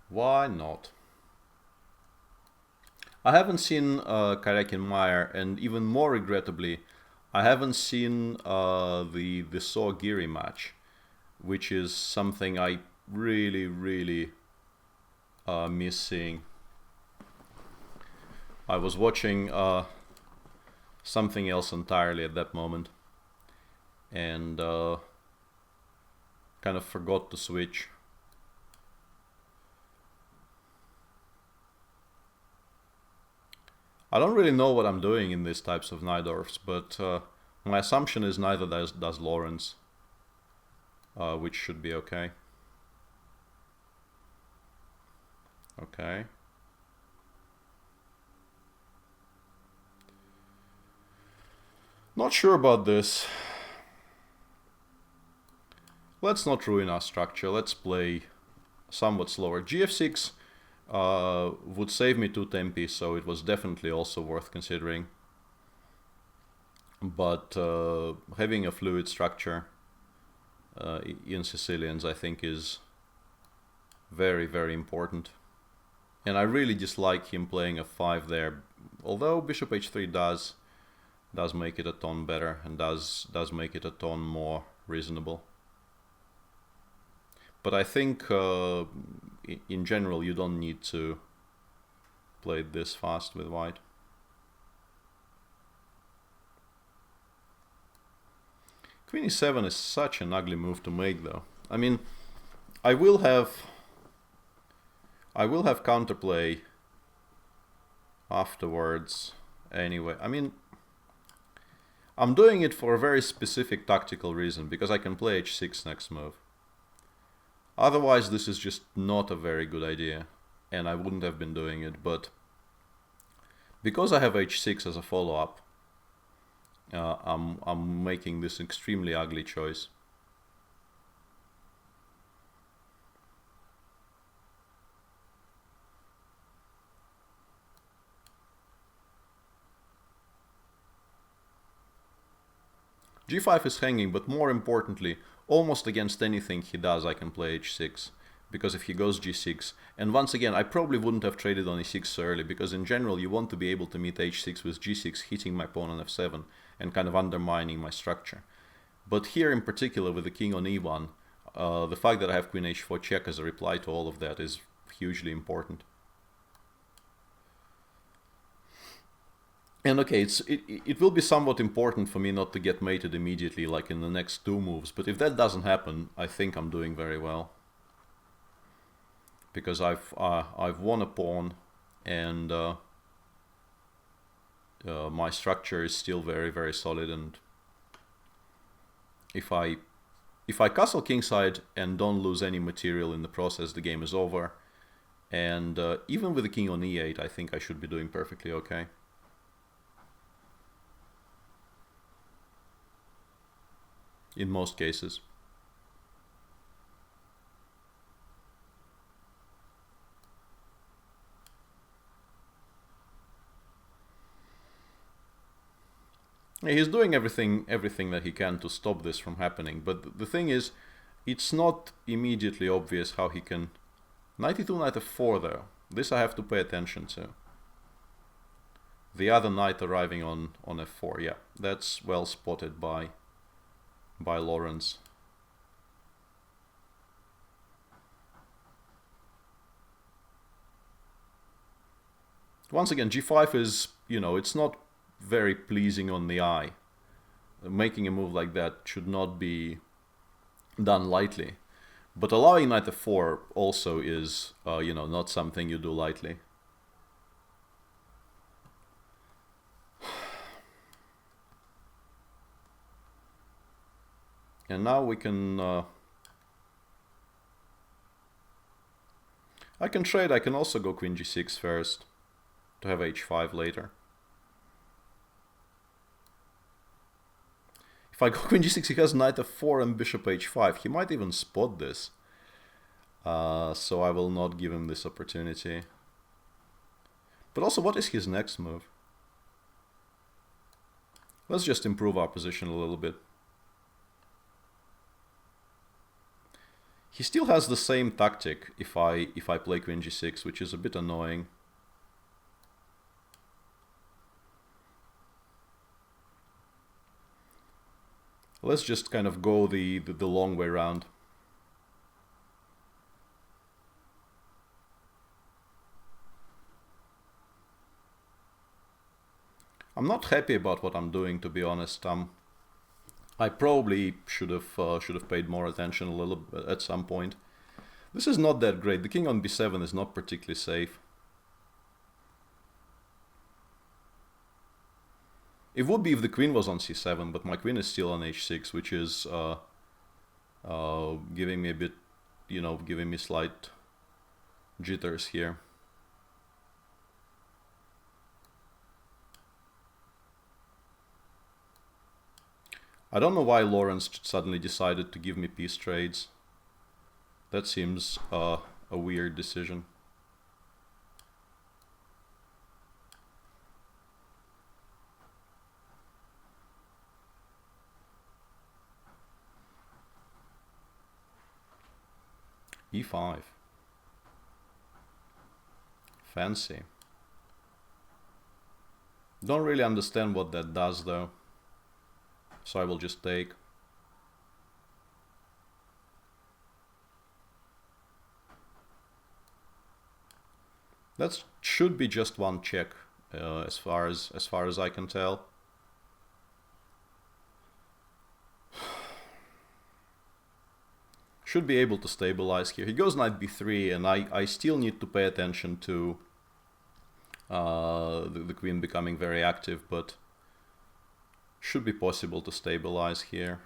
Why not? I haven't seen Karekin Meyer, and even more regrettably, I haven't seen the Saw Giri match, which is something I really miss seeing. I was watching something else entirely at that moment, and kind of forgot to switch. I don't really know what I'm doing in these types of Najdorfs, but my assumption is neither does Lawrence, which should be okay. Okay. Not sure about this. Let's not ruin our structure. Let's play somewhat slower. GF6 would save me 2 tempi, so it was definitely also worth considering. But having a fluid structure in Sicilians, I think, is very important. And I really dislike him playing a 5 there, although bishop h3 does make it a ton better and does make it a ton more reasonable. But I think in general you don't need to play it this fast with white. Queen e7 is such an ugly move to make, though. I mean, I will have counterplay afterwards anyway. I mean, I'm doing it for a very specific tactical reason, because I can play h6 next move. Otherwise, this is just not a very good idea, and I wouldn't have been doing it, but because I have h6 as a follow-up, I'm making this extremely ugly choice. g5 is hanging, but more importantly, almost against anything he does I can play h6, because if he goes g6, and once again I probably wouldn't have traded on e6 so early, because in general you want to be able to meet h6 with g6, hitting my pawn on f7 and kind of undermining my structure. But here in particular with the king on e1, the fact that I have queen h4 check as a reply to all of that is hugely important. And okay, it will be somewhat important for me not to get mated immediately, like in the next 2 moves, but if that doesn't happen, I think I'm doing very well. Because I've won a pawn, and my structure is still very solid, and if I castle kingside and don't lose any material in the process, the game is over. And even with the king on e8, I think I should be doing perfectly okay. In most cases. He's doing everything that he can to stop this from happening, but the thing is, it's not immediately obvious how he can... Knight e2, knight f4 though. This I have to pay attention to. The other knight arriving on f4, yeah, that's well spotted by Lawrence. Once again, g5 is, you know, it's not very pleasing on the eye. Making a move like that should not be done lightly. But allowing knight f4 also is, you know, not something you do lightly. And now we can... I can trade. I can also go queen g6 first to have h5 later. If I go queen g6, he has knight f4 and bishop h5. He might even spot this. So I will not give him this opportunity. But also, what is his next move? Let's just improve our position a little bit. He still has the same tactic if I play queen g6, which is a bit annoying. Let's just kind of go the long way round. I'm not happy about what I'm doing, to be honest. I probably should have paid more attention a little bit at some point. This is not that great. The king on b7 is not particularly safe. It would be if the queen was on c7, but my queen is still on h6, which is giving me a bit, you know, giving me slight jitters here. I don't know why Lawrence suddenly decided to give me piece trades. That seems a weird decision. e5. Fancy. Don't really understand what that does though. So I will just take. That should be just one check, as far as I can tell. Should be able to stabilize here. He goes knight b3, and I still need to pay attention to the queen becoming very active, but should be possible to stabilize here.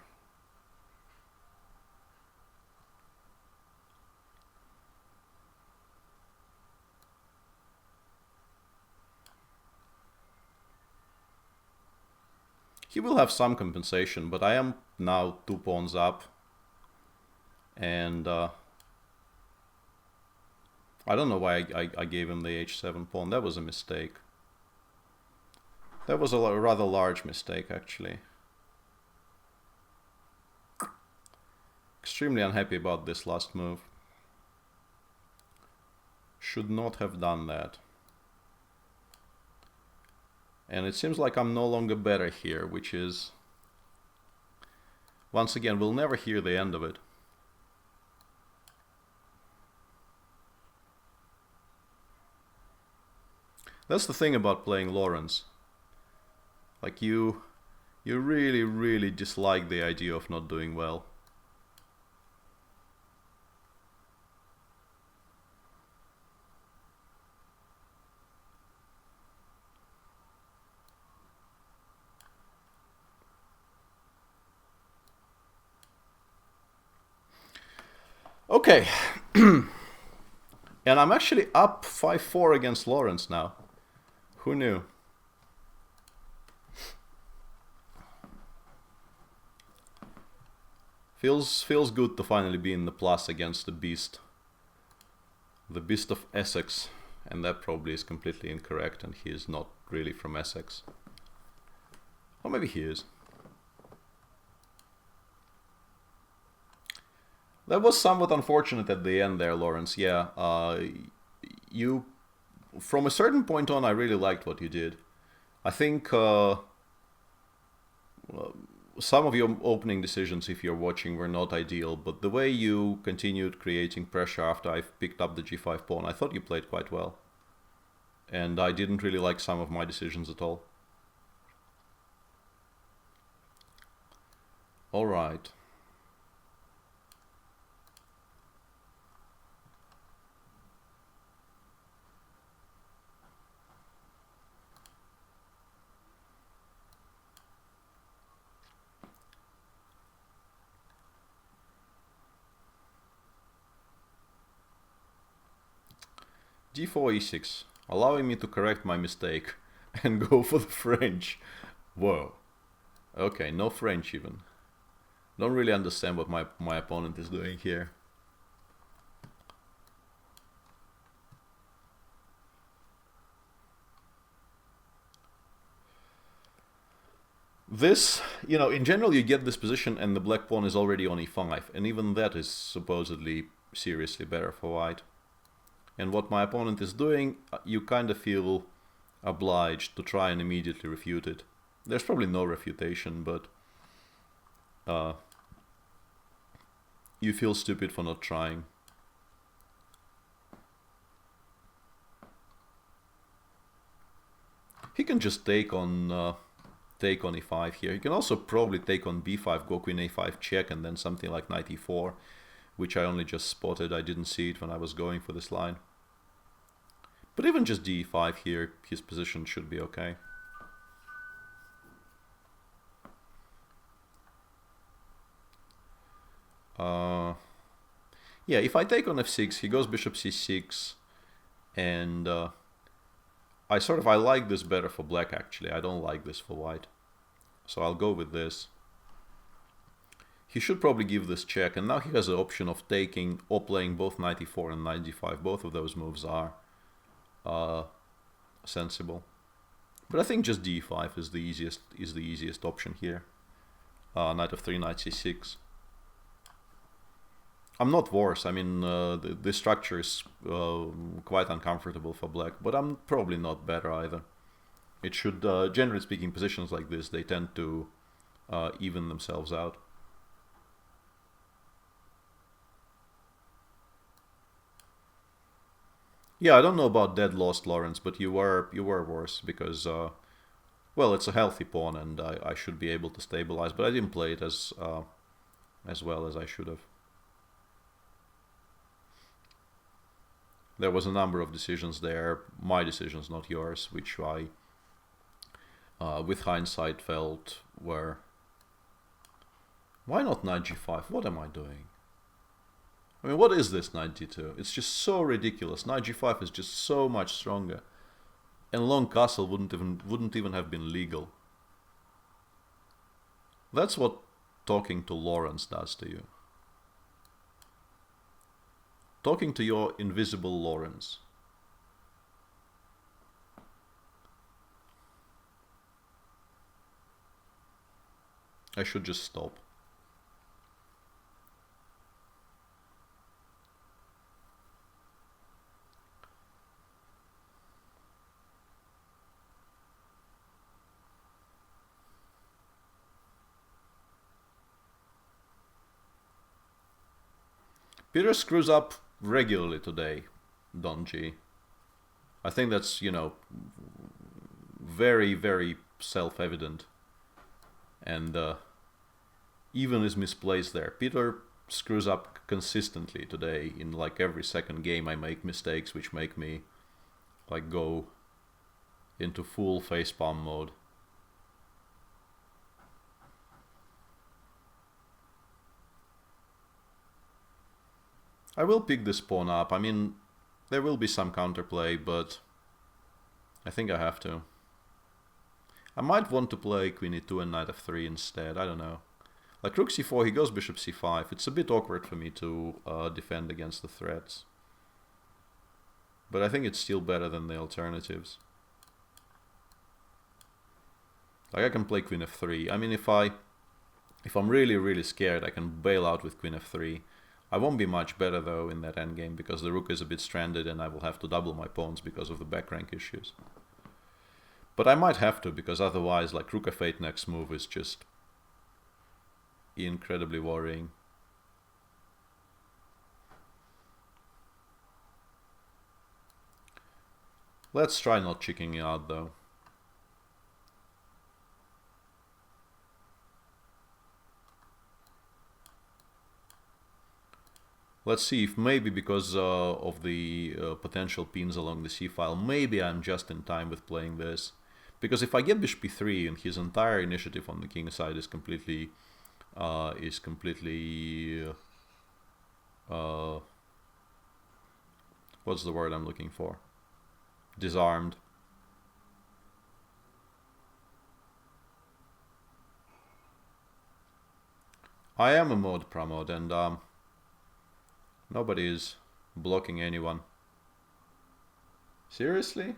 He will have some compensation, but I am now 2 pawns up. And I don't know why I gave him the h7 pawn. That was a mistake. That was a rather large mistake, actually. Extremely unhappy about this last move. Should not have done that. And it seems like I'm no longer better here, which is... Once again, we'll never hear the end of it. That's the thing about playing Lawrence. Like you really, really dislike the idea of not doing well. Okay. And I'm actually up 5-4 against Lawrence now. Who knew? Feels good to finally be in the plus against the beast. The beast of Essex. And that probably is completely incorrect, and he is not really from Essex. Or maybe he is. That was somewhat unfortunate at the end there, Lawrence. Yeah, you... From a certain point on, I really liked what you did. I think some of your opening decisions, if you're watching, were not ideal, but the way you continued creating pressure after I picked up the g5 pawn, I thought you played quite well. and I didn't really like some of my decisions at all. All right. d4 e6, allowing me to correct my mistake and go for the French. Whoa. Okay, no French even. Don't really understand what my opponent is doing here. This, you know, in general you get this position and the black pawn is already on e5, and even that is supposedly seriously better for white. And what my opponent is doing, you kind of feel obliged to try and immediately refute it. There's probably no refutation, but you feel stupid for not trying. He can just take on e5 here. He can also probably take on b5, go queen a5 check, and then something like knight e4, which I only just spotted. I didn't see it when I was going for this line. But even just d5 here, his position should be okay. Yeah, if I take on f6, he goes bishop c6, and I like this better for black actually. I don't like this for white. So I'll go with this. He should probably give this check, and now he has the option of taking or playing both knight e4 and knight d5. Both of those moves are sensible. But I think just d5 is the easiest option here. Knight f3, knight c6. I'm not worse. I mean, the structure is quite uncomfortable for black, but I'm probably not better either. It should, generally speaking, positions like this, they tend to even themselves out. Yeah, I don't know about dead lost, Lawrence, but you were worse because, well, it's a healthy pawn, and I should be able to stabilize, but I didn't play it as well as I should have. There was a number of decisions there, my decisions, not yours, which I, with hindsight, felt were... Why not knight g5? What am I doing? I mean, what is this knight d2? It's just so ridiculous. Knight g5 is just so much stronger. And long castle wouldn't even have been legal. That's what talking to Lawrence does to you. Talking to your invisible Lawrence. I should just stop. Peter screws up regularly today, Don G. I think that's, you know, very, very self-evident. And even is misplaced there. Peter screws up consistently today. In like every second game I make mistakes which make me like go into full facepalm mode. I will pick this pawn up. I mean, there will be some counterplay, but I think I have to. I might want to play queen e2 and knight f3 instead. I don't know. Like rook c4, he goes bishop c5. It's a bit awkward for me to defend against the threats. But I think it's still better than the alternatives. Like I can play queen f3. I mean, if I'm really, really scared, I can bail out with queen f3. I won't be much better though in that endgame because the rook is a bit stranded and I will have to double my pawns because of the back rank issues. But I might have to because otherwise like rook f8 next move is just incredibly worrying. Let's try not checking out though. Let's see if maybe because of the potential pins along the c-file, maybe I'm just in time with playing this. Because if I get bishop b3 and his entire initiative on the king side is completely what's the word I'm looking for? Disarmed. I am a mode promote and nobody is blocking anyone. Seriously?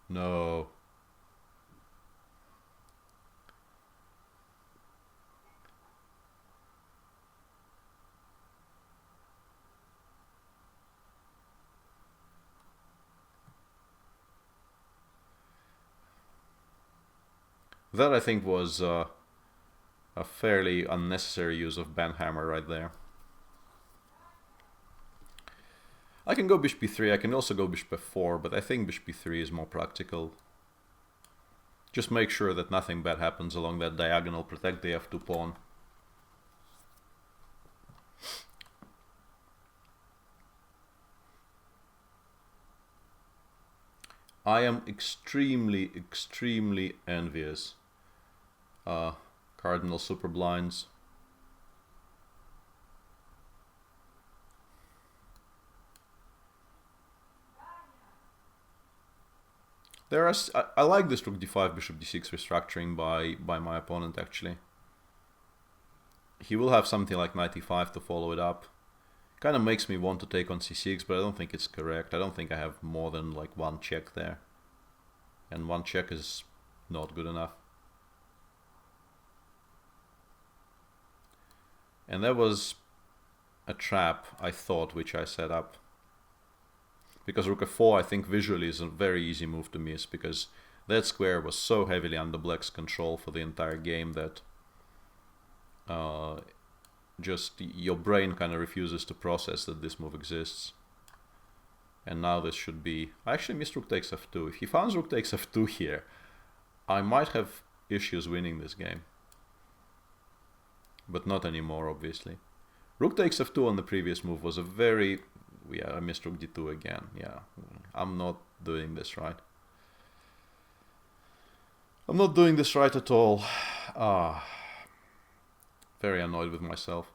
No. That I think was a fairly unnecessary use of banhammer right there. I can go bishop b3, I can also go bishop f4, but I think bishop b3 is more practical. Just make sure that nothing bad happens along that diagonal, protect the f2 pawn. I am extremely, extremely envious. Cardinal super blinds. There are, I like this rook d5, bishop d6 restructuring by my opponent actually. He will have something like knight e5 to follow it up. Kind of makes me want to take on c6, but I don't think it's correct. I don't think I have more than like one check there. And one check is not good enough. And that was a trap, I thought, which I set up. Because rook f4, I think visually is a very easy move to miss, because that square was so heavily under black's control for the entire game that just your brain kind of refuses to process that this move exists. And now this should be... I actually missed rook takes f2. If he found rook takes f2 here, I might have issues winning this game. But not anymore, obviously. Rook takes f2 on the previous move was a very... Yeah, I missed rook d2 again. Yeah, I'm not doing this right. I'm not doing this right at all. Very annoyed with myself.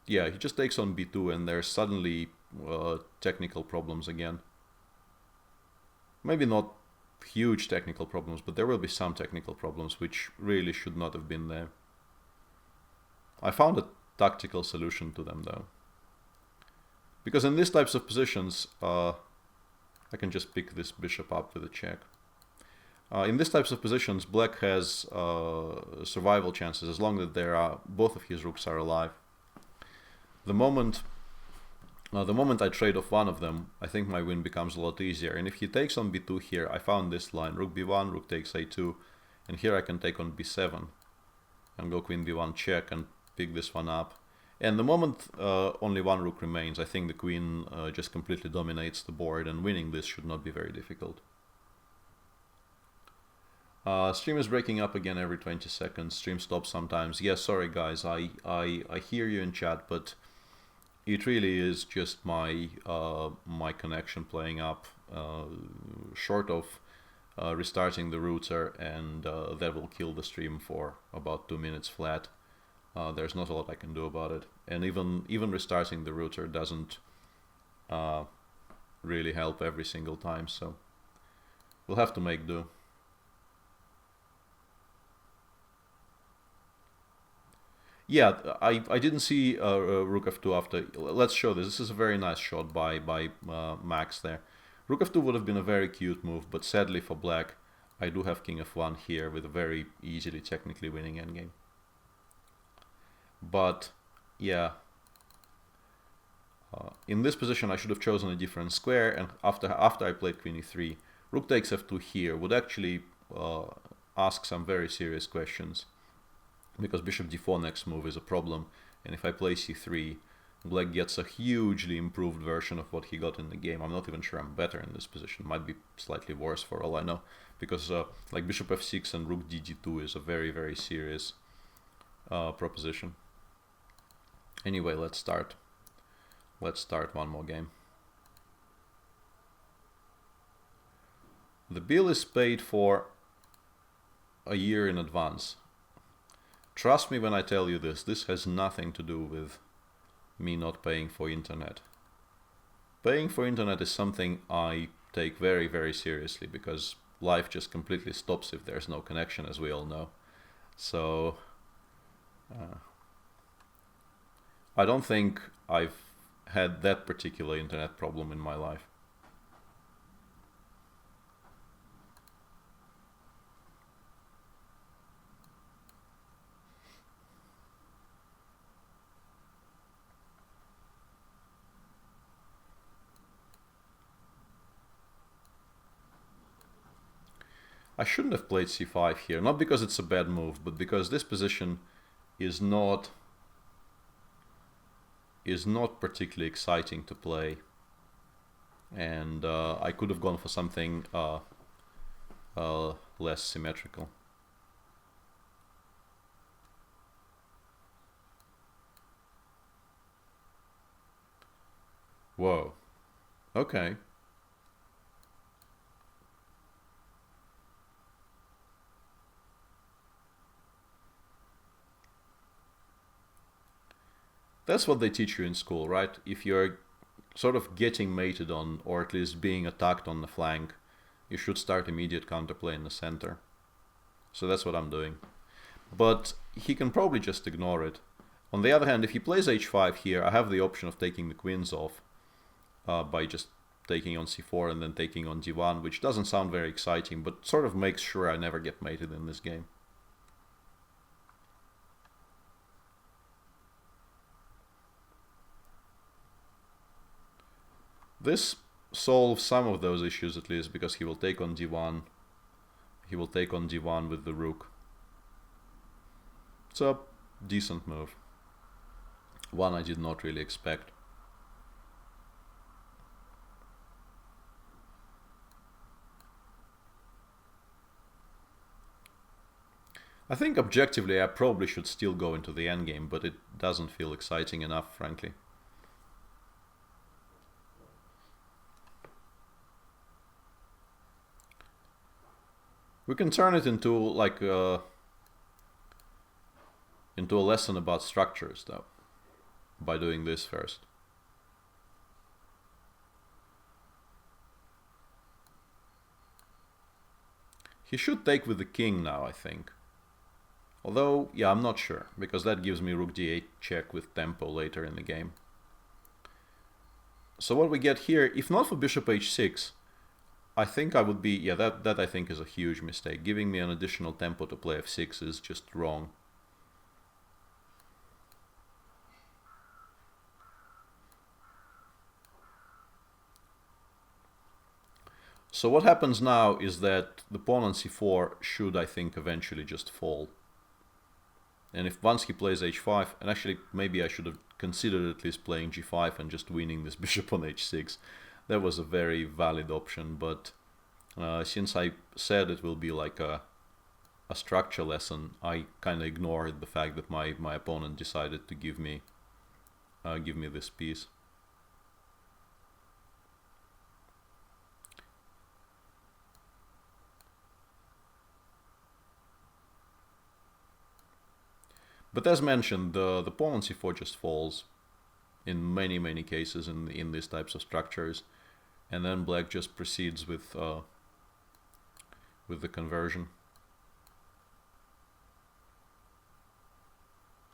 Yeah, he just takes on b2 and there's suddenly technical problems again. Maybe not huge technical problems, but there will be some technical problems which really should not have been there. I found a tactical solution to them though. Because in these types of positions, I can just pick this bishop up with a check. In these types of positions, black has survival chances as long as both of his rooks are alive. The moment I trade off one of them, I think my win becomes a lot easier. And if he takes on b2 here, I found this line, rook b1, rook takes a2, and here I can take on b7 and go queen b1 check and pick this one up. And the moment only one rook remains, I think the queen just completely dominates the board, and winning this should not be very difficult. Stream is breaking up again every 20 seconds. Stream stops sometimes. Yeah, sorry guys, I hear you in chat, but it really is just my my connection playing up. Short of restarting the router, and that will kill the stream for about 2 minutes flat. There's not a lot I can do about it, and even restarting the router doesn't really help every single time, so we'll have to make do. Yeah, I didn't see rook f2 after. Let's show this. This is a very nice shot by Max there. Rook f2 would have been a very cute move, but sadly for black, I do have king f1 here with a very easily technically winning endgame. But yeah, in this position I should have chosen a different square, and after I played queen e3, rook takes f2 here would actually ask some very serious questions. because bishop d4 next move is a problem, and if I play c3, black gets a hugely improved version of what he got in the game. I'm not even sure I'm better in this position. Might be slightly worse for all I know, because like bishop f6 and rook dd2 is a very, very serious proposition. Anyway, let's start. Let's start one more game. The bill is paid for a year in advance. Trust me when I tell you this. This has nothing to do with me not paying for internet. Paying for internet is something I take very, very seriously, because life just completely stops if there's no connection, as we all know. So I don't think I've had that particular internet problem in my life. I shouldn't have played c5 here, not because it's a bad move, but because this position is not particularly exciting to play, and I could have gone for something less symmetrical. Whoa. Okay. That's what they teach you in school, right? If you're sort of getting mated on, or at least being attacked on the flank, you should start immediate counterplay in the center. So that's what I'm doing. But he can probably just ignore it. On the other hand, if he plays h5 here, I have the option of taking the queens off by just taking on c4 and then taking on d1, which doesn't sound very exciting, but sort of makes sure I never get mated in this game. This solves some of those issues, at least, because he will take on d1. He will take on d1 with the rook. It's a decent move. One I did not really expect. I think objectively I probably should still go into the endgame, but it doesn't feel exciting enough, frankly. We can turn it into like into a lesson about structures, though, by doing this first. He should take with the king now, I think. Although, yeah, I'm not sure, because that gives me rook d8 check with tempo later in the game. So what we get here, if not for bishop h6, I think I would be, yeah, that I think is a huge mistake. Giving me an additional tempo to play f6 is just wrong. So what happens now is that the pawn on c4 should, I think, eventually just fall. And if once he plays h5, and actually maybe I should have considered at least playing g5 and just winning this bishop on h6. That was a very valid option, but since I said it will be like a structure lesson, I kind of ignored the fact that my opponent decided to give me this piece. But as mentioned, the pawn on c4 just falls in many cases in these types of structures, and then black just proceeds with the conversion.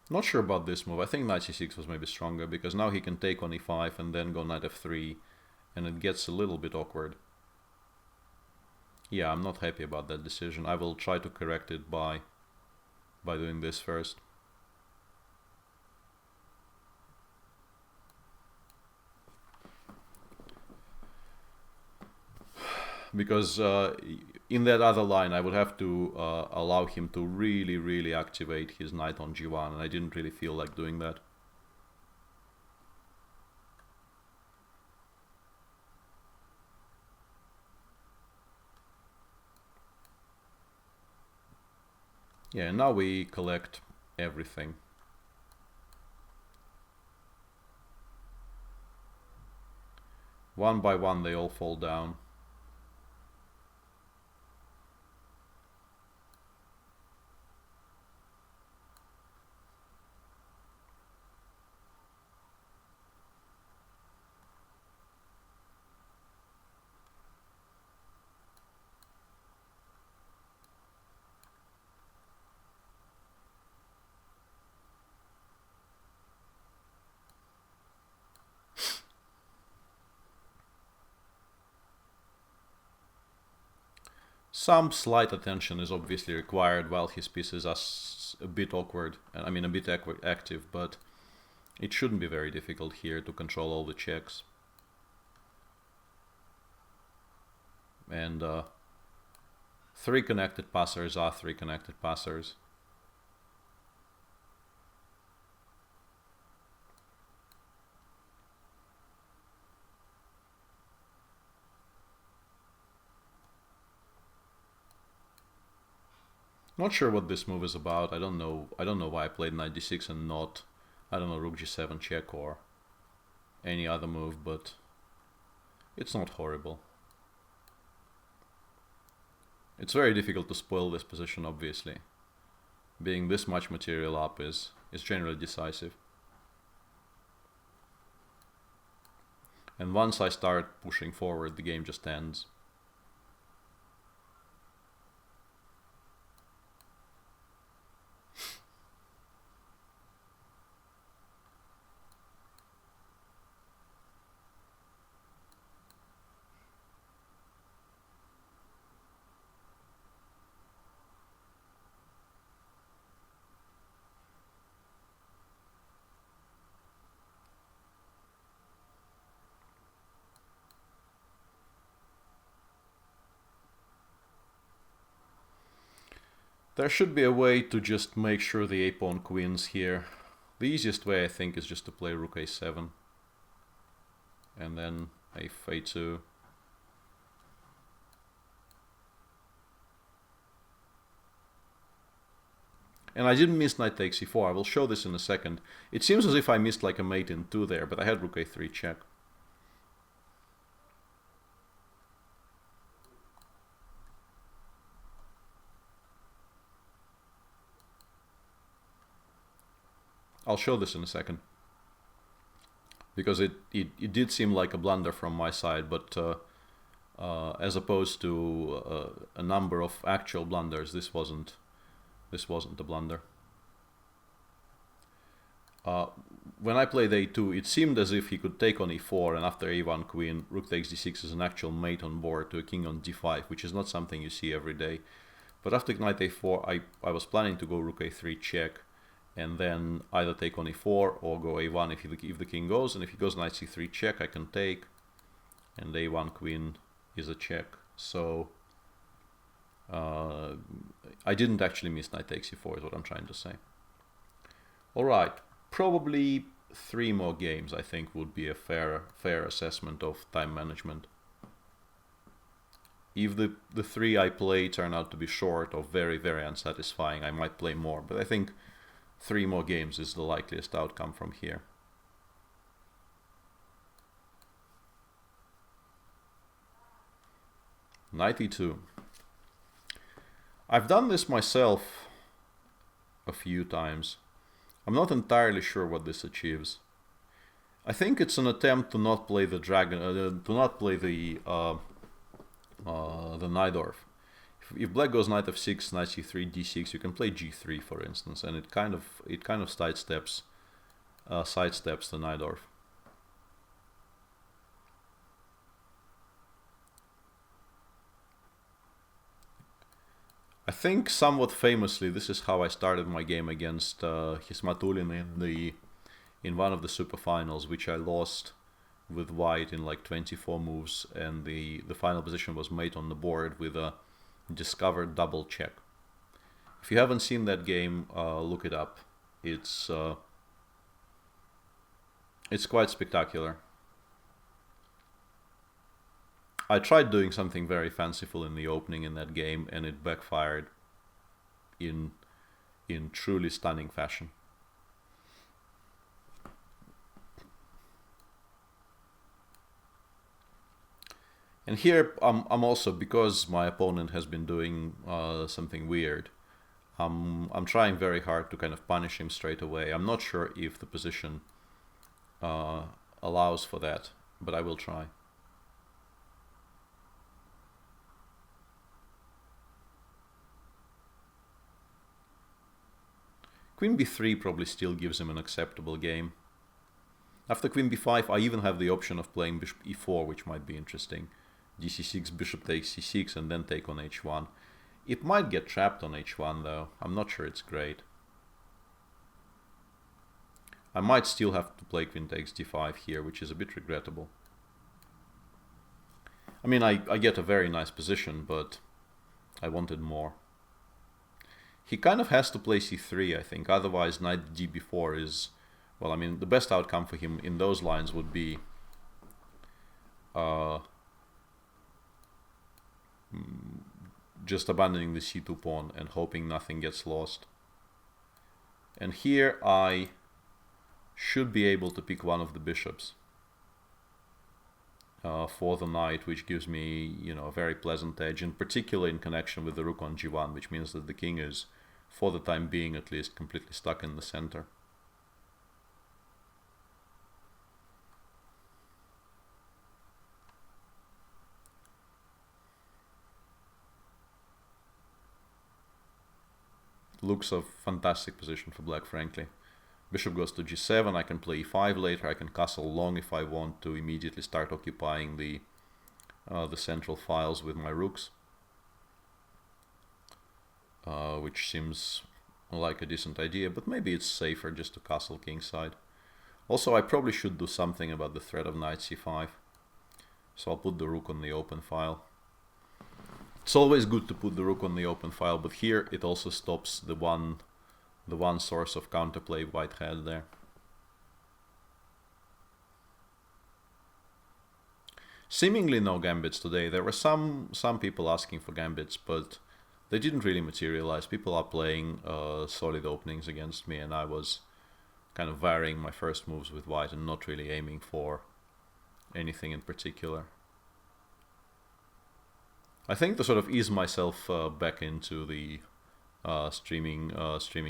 Not sure about this move. I think knight c6 was maybe stronger, because now he can take on e5 and then go knight f3, and it gets a little bit awkward. Yeah, I'm not happy about that decision. I will try to correct it by doing this first. Because in that other line, I would have to allow him to really activate his knight on g1, and I didn't really feel like doing that. Yeah, now we collect everything. One by one they all fall down. Some slight attention is obviously required while his pieces are a bit awkward, I mean a bit active, but it shouldn't be very difficult here to control all the checks. And 3 connected passers are 3 connected passers. Not sure what this move is about. I don't know why I played knight d6 and not, I don't know, rook g7 check or any other move, but it's not horrible. It's very difficult to spoil this position, obviously. Being this much material up is generally decisive. And once I start pushing forward, the game just ends. There should be a way to just make sure the a-pawn queens here. The easiest way, I think, is just to play rook a7 and then a2. And I didn't miss knight takes e4. I will show this in a second. It seems as if I missed like a mate in 2 there, but I had rook a3 check. I'll show this in a second, because it did seem like a blunder from my side, but as opposed to a number of actual blunders, this wasn't a blunder. When I played a2, it seemed as if he could take on e4, and after a1 queen, rook takes d6 is an actual mate on board to a king on d5, which is not something you see every day. But after knight a4, I was planning to go rook a3 check, and then either take on e4 or go a1 if the king goes, and if he goes knight c3 check, I can take, and a1 queen is a check. So I didn't actually miss knight takes e4 is what I'm trying to say. Alright, probably 3 more games I think would be a fair assessment of time management. If the 3 I play turn out to be short or very unsatisfying, I might play more, but I think 3 more games is the likeliest outcome from here. Knight e2. I've done this myself a few times. I'm not entirely sure what this achieves. I think it's an attempt to not play the dragon, to not play the Najdorf. If black goes knight f6, knight c3, d6, you can play g3, for instance, and it kind of sidesteps the Najdorf. I think somewhat famously, this is how I started my game against Hismatulin in one of the super finals, which I lost with white in like 24 moves, and the final position was mate on the board with a Discover Double Check. If you haven't seen that game, look it up. It's quite spectacular. I tried doing something very fanciful in the opening in that game, and it backfired in truly stunning fashion. And here I'm also, because my opponent has been doing something weird, I'm trying very hard to kind of punish him straight away. I'm not sure if the position allows for that, but I will try. Queen b3 probably still gives him an acceptable game. After queen b5, I even have the option of playing bishop e4, which might be interesting. dc6, bishop takes c6, and then take on h1. It might get trapped on h1 though. I'm not sure it's great. I might still have to play queen takes d5 here, which is a bit regrettable. I mean, I get a very nice position, but I wanted more. He kind of has to play c3, I think, otherwise knight gb4 is... Well, I mean, the best outcome for him in those lines would be just abandoning the c2 pawn and hoping nothing gets lost. And here I should be able to pick one of the bishops for the knight, which gives me, you know, a very pleasant edge, in particular in connection with the rook on g1, which means that the king is, for the time being at least, completely stuck in the center. Looks a fantastic position for black, frankly. Bishop goes to g7, I can play e5 later, I can castle long if I want to immediately start occupying the central files with my rooks. Which seems like a decent idea, but maybe it's safer just to castle kingside. Also, I probably should do something about the threat of knight c5. So I'll put the rook on the open file. It's always good to put the rook on the open file, but here it also stops the one source of counterplay white had there. Seemingly no gambits today. There were some people asking for gambits, but they didn't really materialize. People are playing solid openings against me, and I was kind of varying my first moves with white and not really aiming for anything in particular. I think to sort of ease myself back into the streaming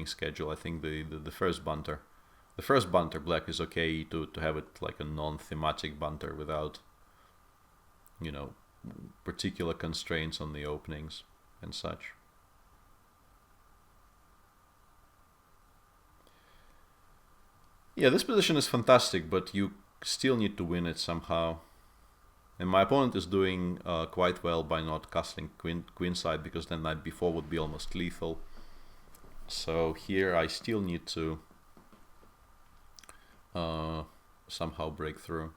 schedule, I think the first banter black is okay to have it like a non-thematic banter without, you know, particular constraints on the openings and such. Yeah, this position is fantastic, but you still need to win it somehow. And my opponent is doing quite well by not castling queenside, because then knight b4 would be almost lethal. So here I still need to somehow break through.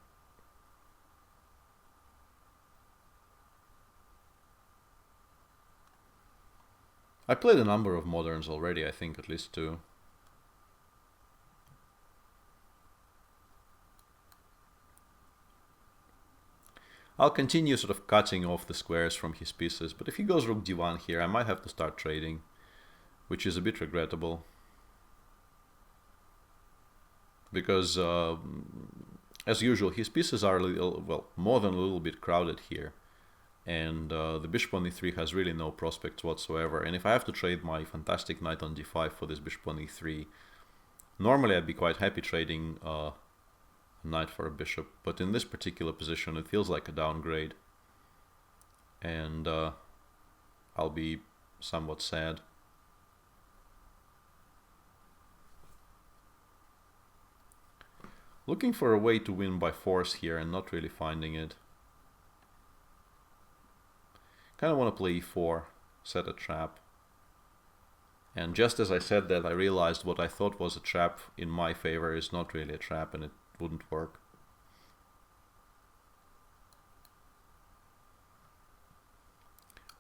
I played a number of moderns already, I think at least 2. I'll continue sort of cutting off the squares from his pieces, but if he goes rook d1 here, I might have to start trading, which is a bit regrettable. Because, as usual, his pieces are a little, well, more than a little bit crowded here. And the bishop on e3 has really no prospects whatsoever. And if I have to trade my fantastic knight on d5 for this bishop on e3, normally I'd be quite happy trading a knight for a bishop, but in this particular position it feels like a downgrade, and I'll be somewhat sad. Looking for a way to win by force here and not really finding it. Kind of want to play e4, set a trap. And just as I said that, I realized what I thought was a trap in my favor is not really a trap, and it wouldn't work.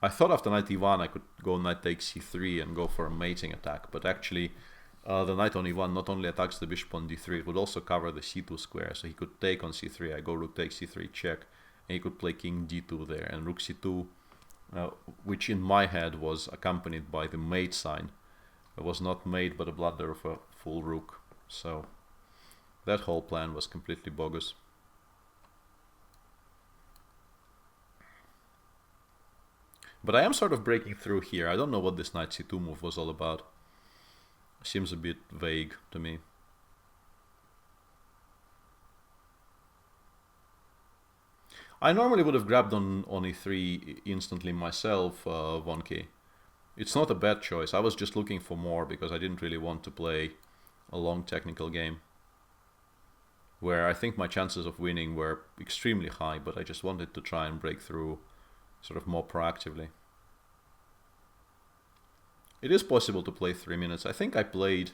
I thought after knight e1 I could go knight takes c3 and go for a mating attack, but actually the knight on e1 not only attacks the bishop on d3, it would also cover the c2 square, so he could take on c3, I go rook takes c3 check, and he could play king d2 there, and rook c2, which in my head was accompanied by the mate sign. It was not mate but a blunder of a full rook, so that whole plan was completely bogus. But I am sort of breaking through here. I don't know what this knight c2 move was all about. Seems a bit vague to me. I normally would have grabbed on e3 instantly myself, Wonky. It's not a bad choice. I was just looking for more because I didn't really want to play a long technical game where I think my chances of winning were extremely high, but I just wanted to try and break through sort of more proactively. It is possible to play 3 minutes. I think I played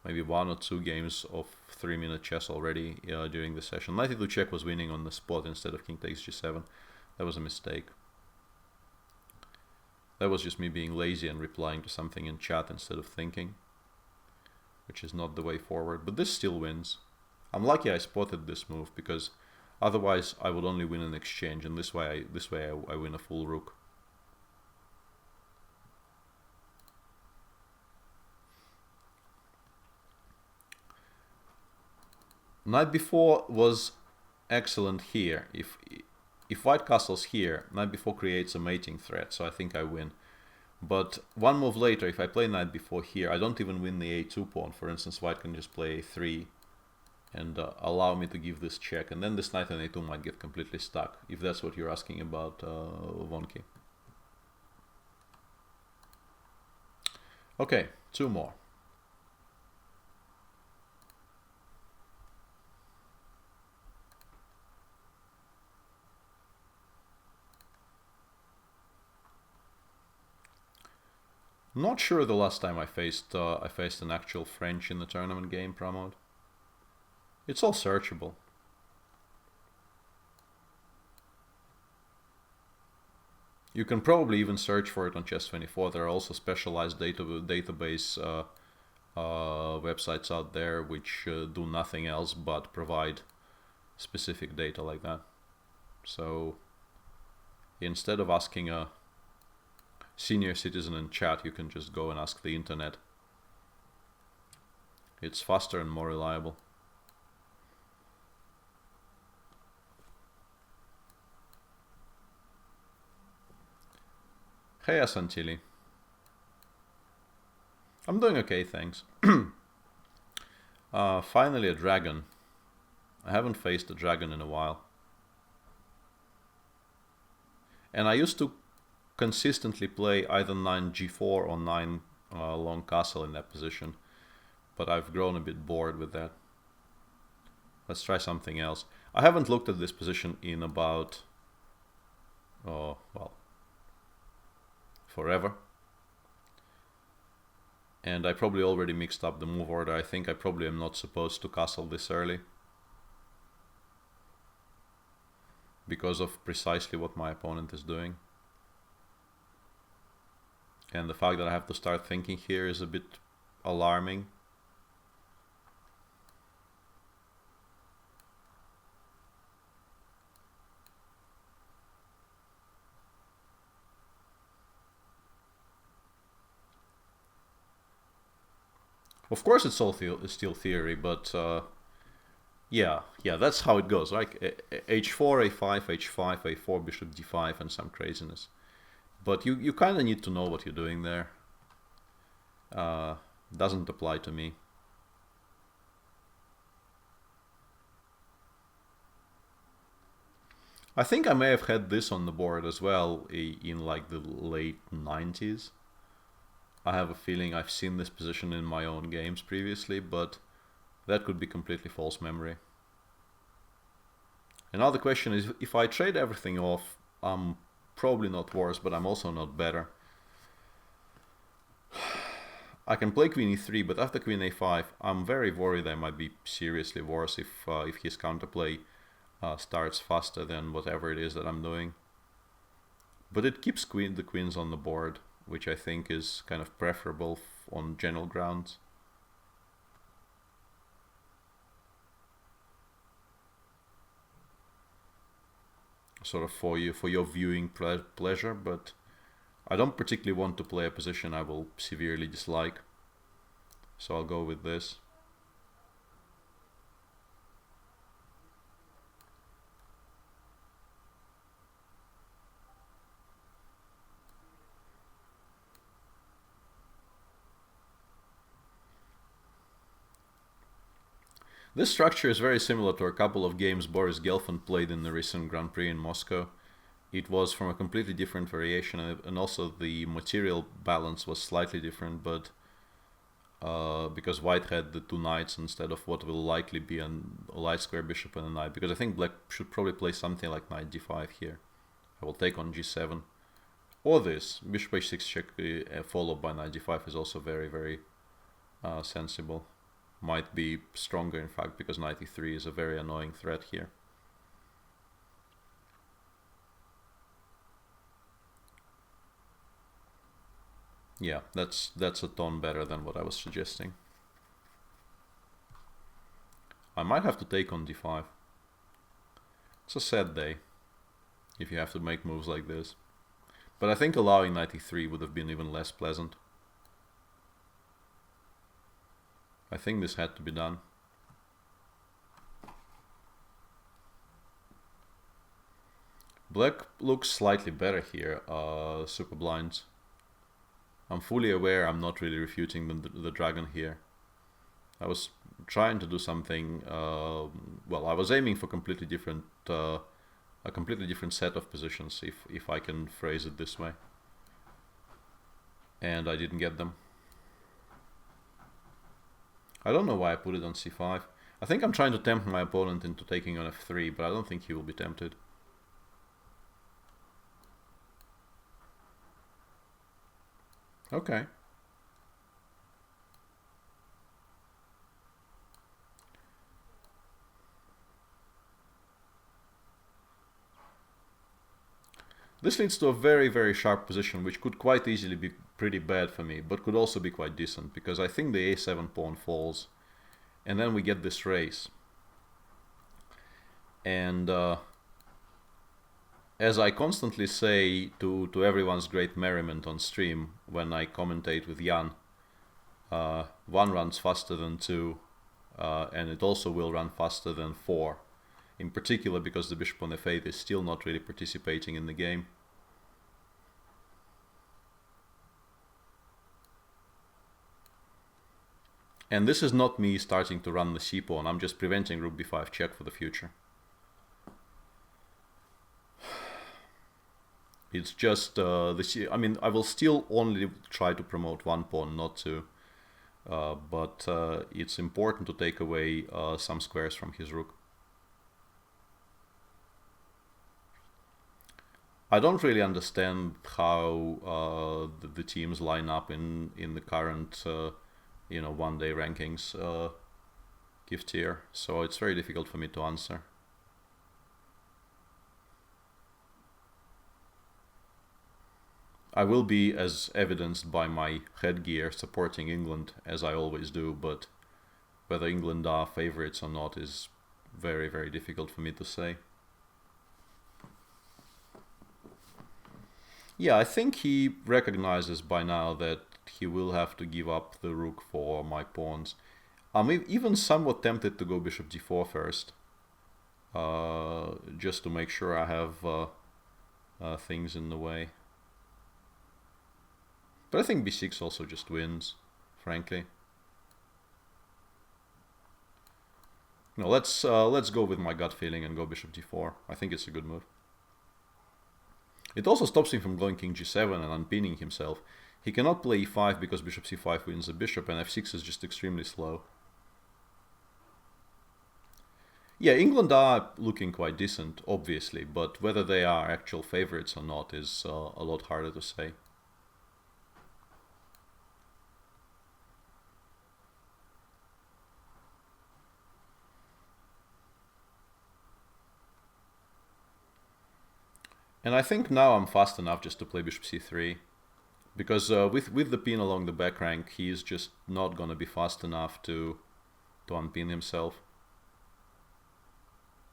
maybe 1 or 2 games of 3-minute chess already during the session. Knight e2 check was winning on the spot instead of king takes g7. That was a mistake. That was just me being lazy and replying to something in chat instead of thinking, which is not the way forward, but this still wins. I'm lucky I spotted this move, because otherwise I would only win an exchange, and this way I win a full rook. Knight b4 was excellent here. If white castles here, knight b4 creates a mating threat, so I think I win. But one move later, if I play knight b4 here, I don't even win the a2 pawn. For instance, white can just play a3 and allow me to give this check, and then this knight on a2 might get completely stuck, if that's what you're asking about, Wonky. Okay, 2 more. Not sure the last time I faced an actual French in the tournament game, Pramod. It's all searchable. You can probably even search for it on Chess24. There are also specialized database websites out there which do nothing else but provide specific data like that. So instead of asking a senior citizen in chat, you can just go and ask the internet. It's faster and more reliable. Hey Asantili. I'm doing okay, thanks. Finally a dragon. I haven't faced a dragon in a while. And I used to consistently play either 9 g4 or 9 long castle in that position, but I've grown a bit bored with that. Let's try something else. I haven't looked at this position in about, oh, well, forever. And I probably already mixed up the move order. I think I probably am not supposed to castle this early, because of precisely what my opponent is doing. And the fact that I have to start thinking here is a bit alarming. Of course it's all still theory, but yeah, that's how it goes, right? h4, a5, h5, a4, bishop d5, and some craziness. But you kind of need to know what you're doing there. Doesn't apply to me. I think I may have had this on the board as well in like the late 90s. I have a feeling I've seen this position in my own games previously, but that could be completely false memory. And now the question is, if I trade everything off, I'm probably not worse, but I'm also not better. I can play queen e3, but after queen a5, I'm very worried I might be seriously worse if his counterplay starts faster than whatever it is that I'm doing. But it keeps the queens on the board, which I think is kind of preferable on general grounds. Sort of for your viewing pleasure, but I don't particularly want to play a position I will severely dislike. So I'll go with this. This structure is very similar to a couple of games Boris Gelfand played in the recent Grand Prix in Moscow. It was from a completely different variation, and also the material balance was slightly different, but because white had the two knights instead of what will likely be a light square bishop and a knight, because I think black should probably play something like knight d5 here. I will take on g7. Or this, bishop h6 check followed by knight d5 is also very, very sensible. Might be stronger in fact, because knight e3 is a very annoying threat here. Yeah, that's a tone better than what I was suggesting. I might have to take on d5. It's a sad day if you have to make moves like this. But I think allowing knight e3 would have been even less pleasant. I think this had to be done. Black looks slightly better here, super blinds. I'm fully aware I'm not really refuting the dragon here. I was trying to do something, well, I was aiming for a completely different set of positions, if I can phrase it this way. And I didn't get them. I don't know why I put it on c5. I think I'm trying to tempt my opponent into taking on f3, but I don't think he will be tempted. Okay. This leads to a very, very sharp position, which could quite easily be pretty bad for me, but could also be quite decent, because I think the a7 pawn falls, and then we get this race. And as I constantly say to everyone's great merriment on stream when I commentate with Jan, 1 runs faster than 2, and it also will run faster than 4. In particular because the bishop on f8 is still not really participating in the game. And this is not me starting to run the c-pawn, I'm just preventing rook b5 check for the future. It's just, I mean, I will still only try to promote one pawn, not two. But it's important to take away some squares from his rook. I don't really understand how the teams line up in the current, you know, one-day rankings gift tier, so it's very difficult for me to answer. I will be, as evidenced by my headgear, supporting England, as I always do, but whether England are favorites or not is very, very difficult for me to say. Yeah, I think he recognizes by now that he will have to give up the rook for my pawns. I'm even somewhat tempted to go bishop d4 first, just to make sure I have things in the way. But I think b6 also just wins, frankly. No, let's go with my gut feeling and go bishop d4. I think it's a good move. It also stops him from going king g7 and unpinning himself. He cannot play e5 because bishop c5 wins the bishop, and f6 is just extremely slow. Yeah, England are looking quite decent, obviously, but whether they are actual favorites or not is a lot harder to say. And I think now I'm fast enough just to play bishop c3. Because with the pin along the back rank, he's just not gonna be fast enough to unpin himself.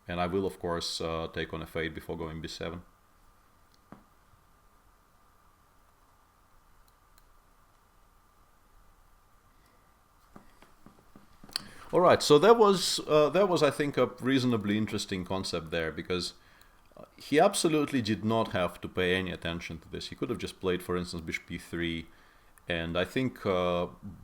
And I will of course take on f8 before going b7. Alright, so that was I think a reasonably interesting concept there, because he absolutely did not have to pay any attention to this. He could have just played, for instance, bishop e3, and I think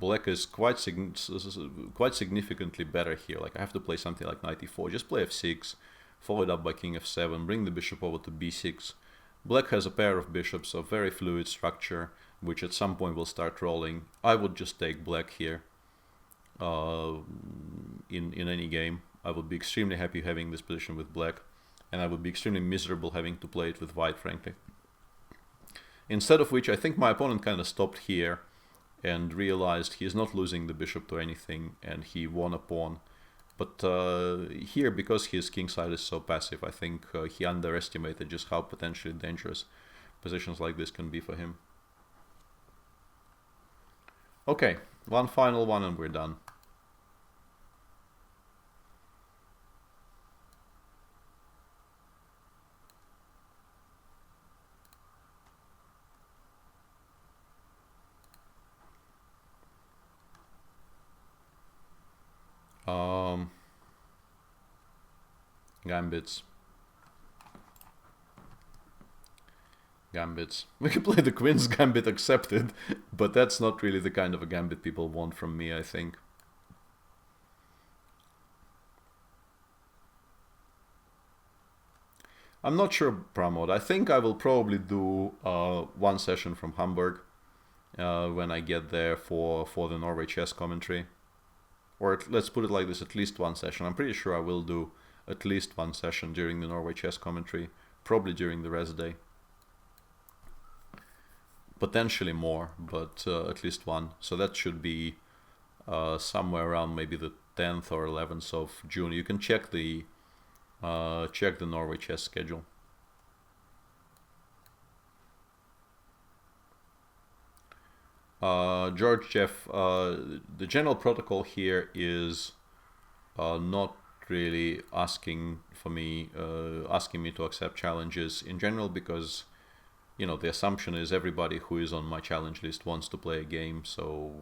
black is quite significantly better here. Like, I have to play something like knight e4, just play f6, followed up by king f7, bring the bishop over to b6. Black has a pair of bishops, a very fluid structure, which at some point will start rolling. I would just take black here in any game. I would be extremely happy having this position with black, and I would be extremely miserable having to play it with white, frankly. Instead of which, I think my opponent kind of stopped here and realized he is not losing the bishop to anything, and he won a pawn. But here, because his kingside is so passive, I think he underestimated just how potentially dangerous positions like this can be for him. Okay, one final one and we're done. Gambits. We can play the Queen's Gambit accepted, but that's not really the kind of a gambit people want from me, I think. I'm not sure, Pramod. I think I will probably do one session from Hamburg when I get there for the Norway chess commentary. Or let's put it like this, at least one session. I'm pretty sure I will do at least one session during the Norway chess commentary, probably during the rest day. Potentially more, but at least one. So that should be somewhere around maybe the 10th or 11th of June. You can check the Norway chess schedule. George Jeff, the general protocol here is not really asking me to accept challenges in general, because you know the assumption is everybody who is on my challenge list wants to play a game, so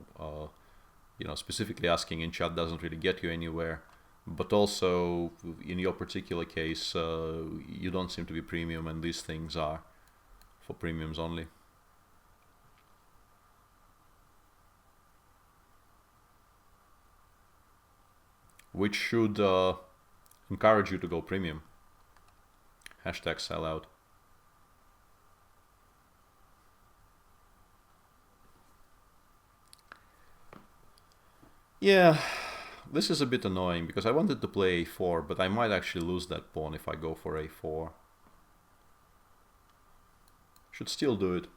you know, specifically asking in chat doesn't really get you anywhere. But also in your particular case, you don't seem to be premium, and these things are for premiums only. Which should encourage you to go premium. Hashtag sellout. Yeah, this is a bit annoying because I wanted to play a4, but I might actually lose that pawn if I go for a4. Should still do it.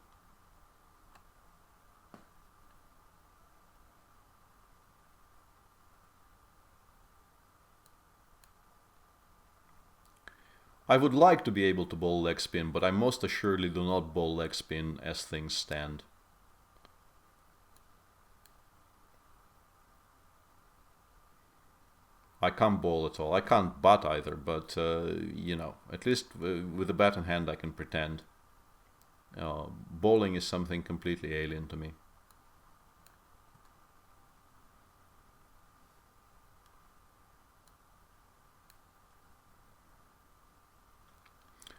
I would like to be able to bowl leg spin, but I most assuredly do not bowl leg spin as things stand. I can't bowl at all. I can't bat either, but you know, at least with the bat in hand I can pretend. Bowling is something completely alien to me.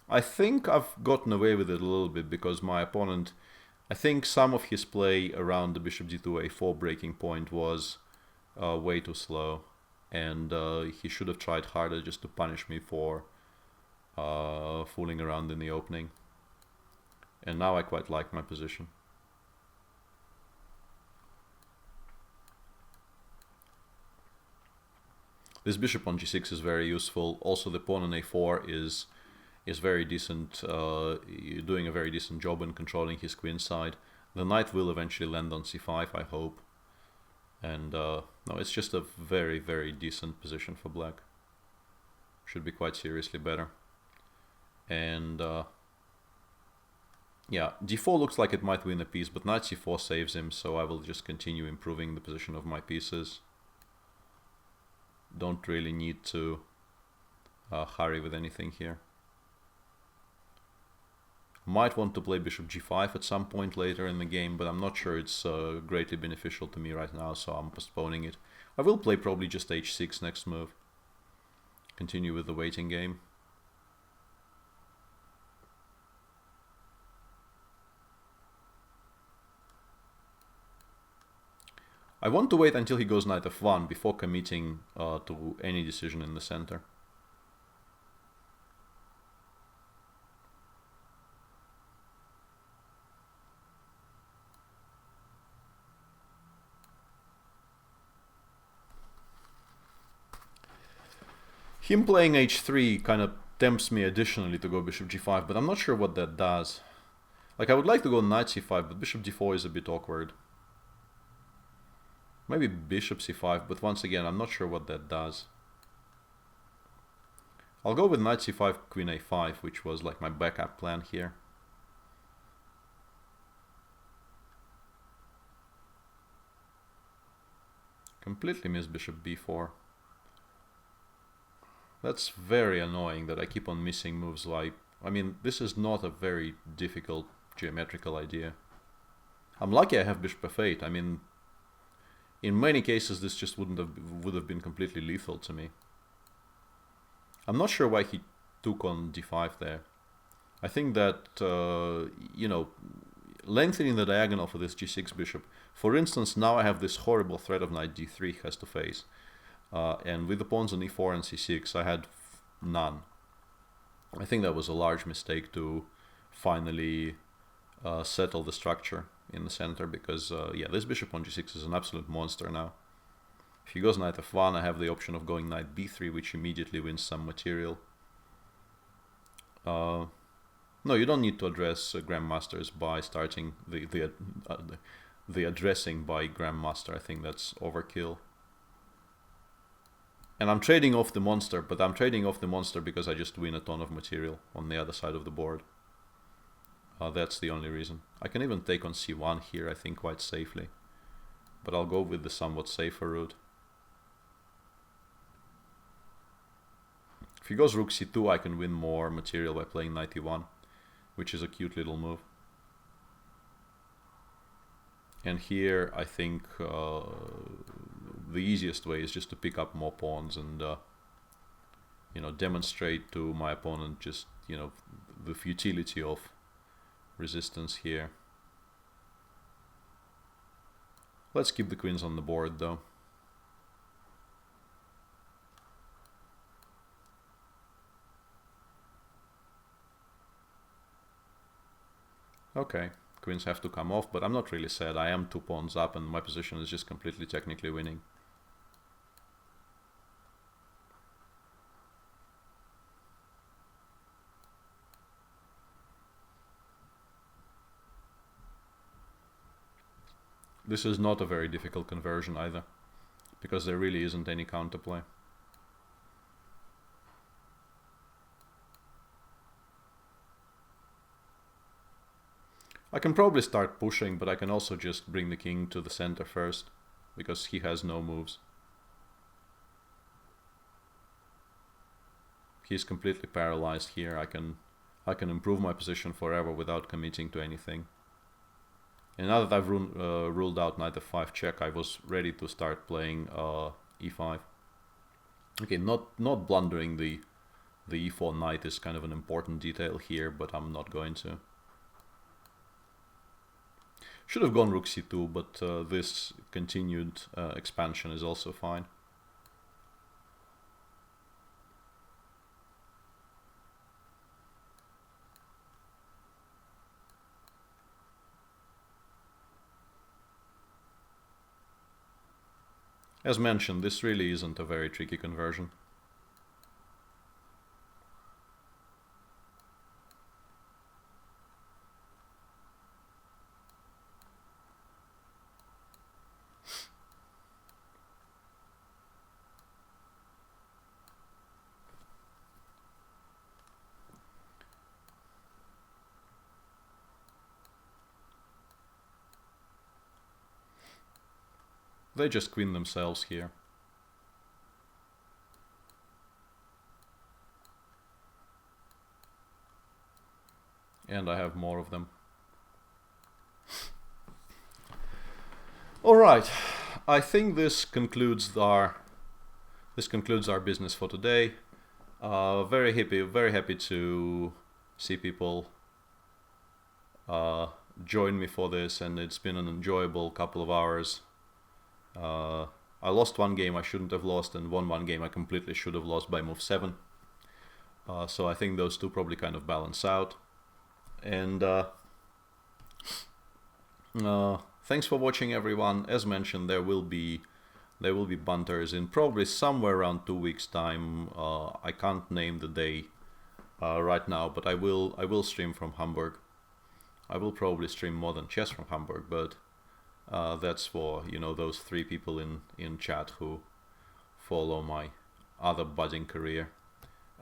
I think I've gotten away with it a little bit because my opponent, I think some of his play around the bishop g2 a4 breaking point was way too slow, and he should have tried harder just to punish me for fooling around in the opening. And now I quite like my position. This bishop on g6 is very useful. Also the pawn on a4 is very decent, doing a very decent job in controlling his queen side. The knight will eventually land on c5, I hope. And no, it's just a very, very decent position for black. Should be quite seriously better. And Yeah, d4 looks like it might win a piece, but knight c4 saves him, so I will just continue improving the position of my pieces. Don't really need to hurry with anything here. Might want to play bishop g5 at some point later in the game, but I'm not sure it's greatly beneficial to me right now, so I'm postponing it. I will play probably just h6 next move. Continue with the waiting game. I want to wait until he goes knight f1 before committing to any decision in the center. Him playing h3 kind of tempts me additionally to go bishop g5, but I'm not sure what that does. Like, I would like to go knight c5, but bishop d4 is a bit awkward. Maybe bishop c5, but once again, I'm not sure what that does. I'll go with knight c5, queen a5, which was like my backup plan here. Completely missed bishop b4. That's very annoying that I keep on missing moves like... I mean, this is not a very difficult geometrical idea. I'm lucky I have bishop f8. I mean, in many cases this just would have been completely lethal to me. I'm not sure why he took on d5 there. I think that, you know, lengthening the diagonal for this g6 bishop. For instance, now I have this horrible threat of knight d3 he has to face. And with the pawns on e4 and c6, I had none. I think that was a large mistake to finally settle the structure in the center, because yeah, this bishop on g6 is an absolute monster now. If he goes knight f1, I have the option of going knight b3, which immediately wins some material. No, you don't need to address grandmasters by starting the addressing by grandmaster. I think that's overkill. And I'm trading off the monster, but I'm trading off the monster because I just win a ton of material on the other side of the board. That's the only reason. I can even take on c1 here, I think, quite safely. But I'll go with the somewhat safer route. If he goes rook c2, I can win more material by playing knight e1, which is a cute little move. And here, I think the easiest way is just to pick up more pawns and, you know, demonstrate to my opponent just, you know, the futility of resistance here. Let's keep the queens on the board, though. Okay, queens have to come off, but I'm not really sad. I am 2 pawns up and my position is just completely technically winning. This is not a very difficult conversion either, because there really isn't any counterplay. I can probably start pushing, but I can also just bring the king to the center first, because he has no moves. He's completely paralyzed here. I can improve my position forever without committing to anything. And now that I've ruled out knight f5 check, I was ready to start playing e5. Okay, not blundering the e4 knight is kind of an important detail here, but I'm not going to. Should have gone rook c2, but this continued expansion is also fine. As mentioned, this really isn't a very tricky conversion. They just queen themselves here. And I have more of them. All right, I think this concludes our business for today. Very happy to see people join me for this, and it's been an enjoyable couple of hours. I lost one game I shouldn't have lost, and won one game I completely should have lost by move 7. So I think those two probably kind of balance out. And thanks for watching, everyone. As mentioned, there will be bunters in probably somewhere around 2 weeks time. I can't name the day right now, but I will stream from Hamburg. I will probably stream more than chess from Hamburg, but that's for, you know, those 3 people in chat who follow my other budding career.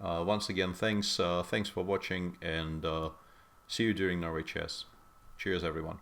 Once again, thanks for watching, and see you during Norway Chess. Cheers, everyone.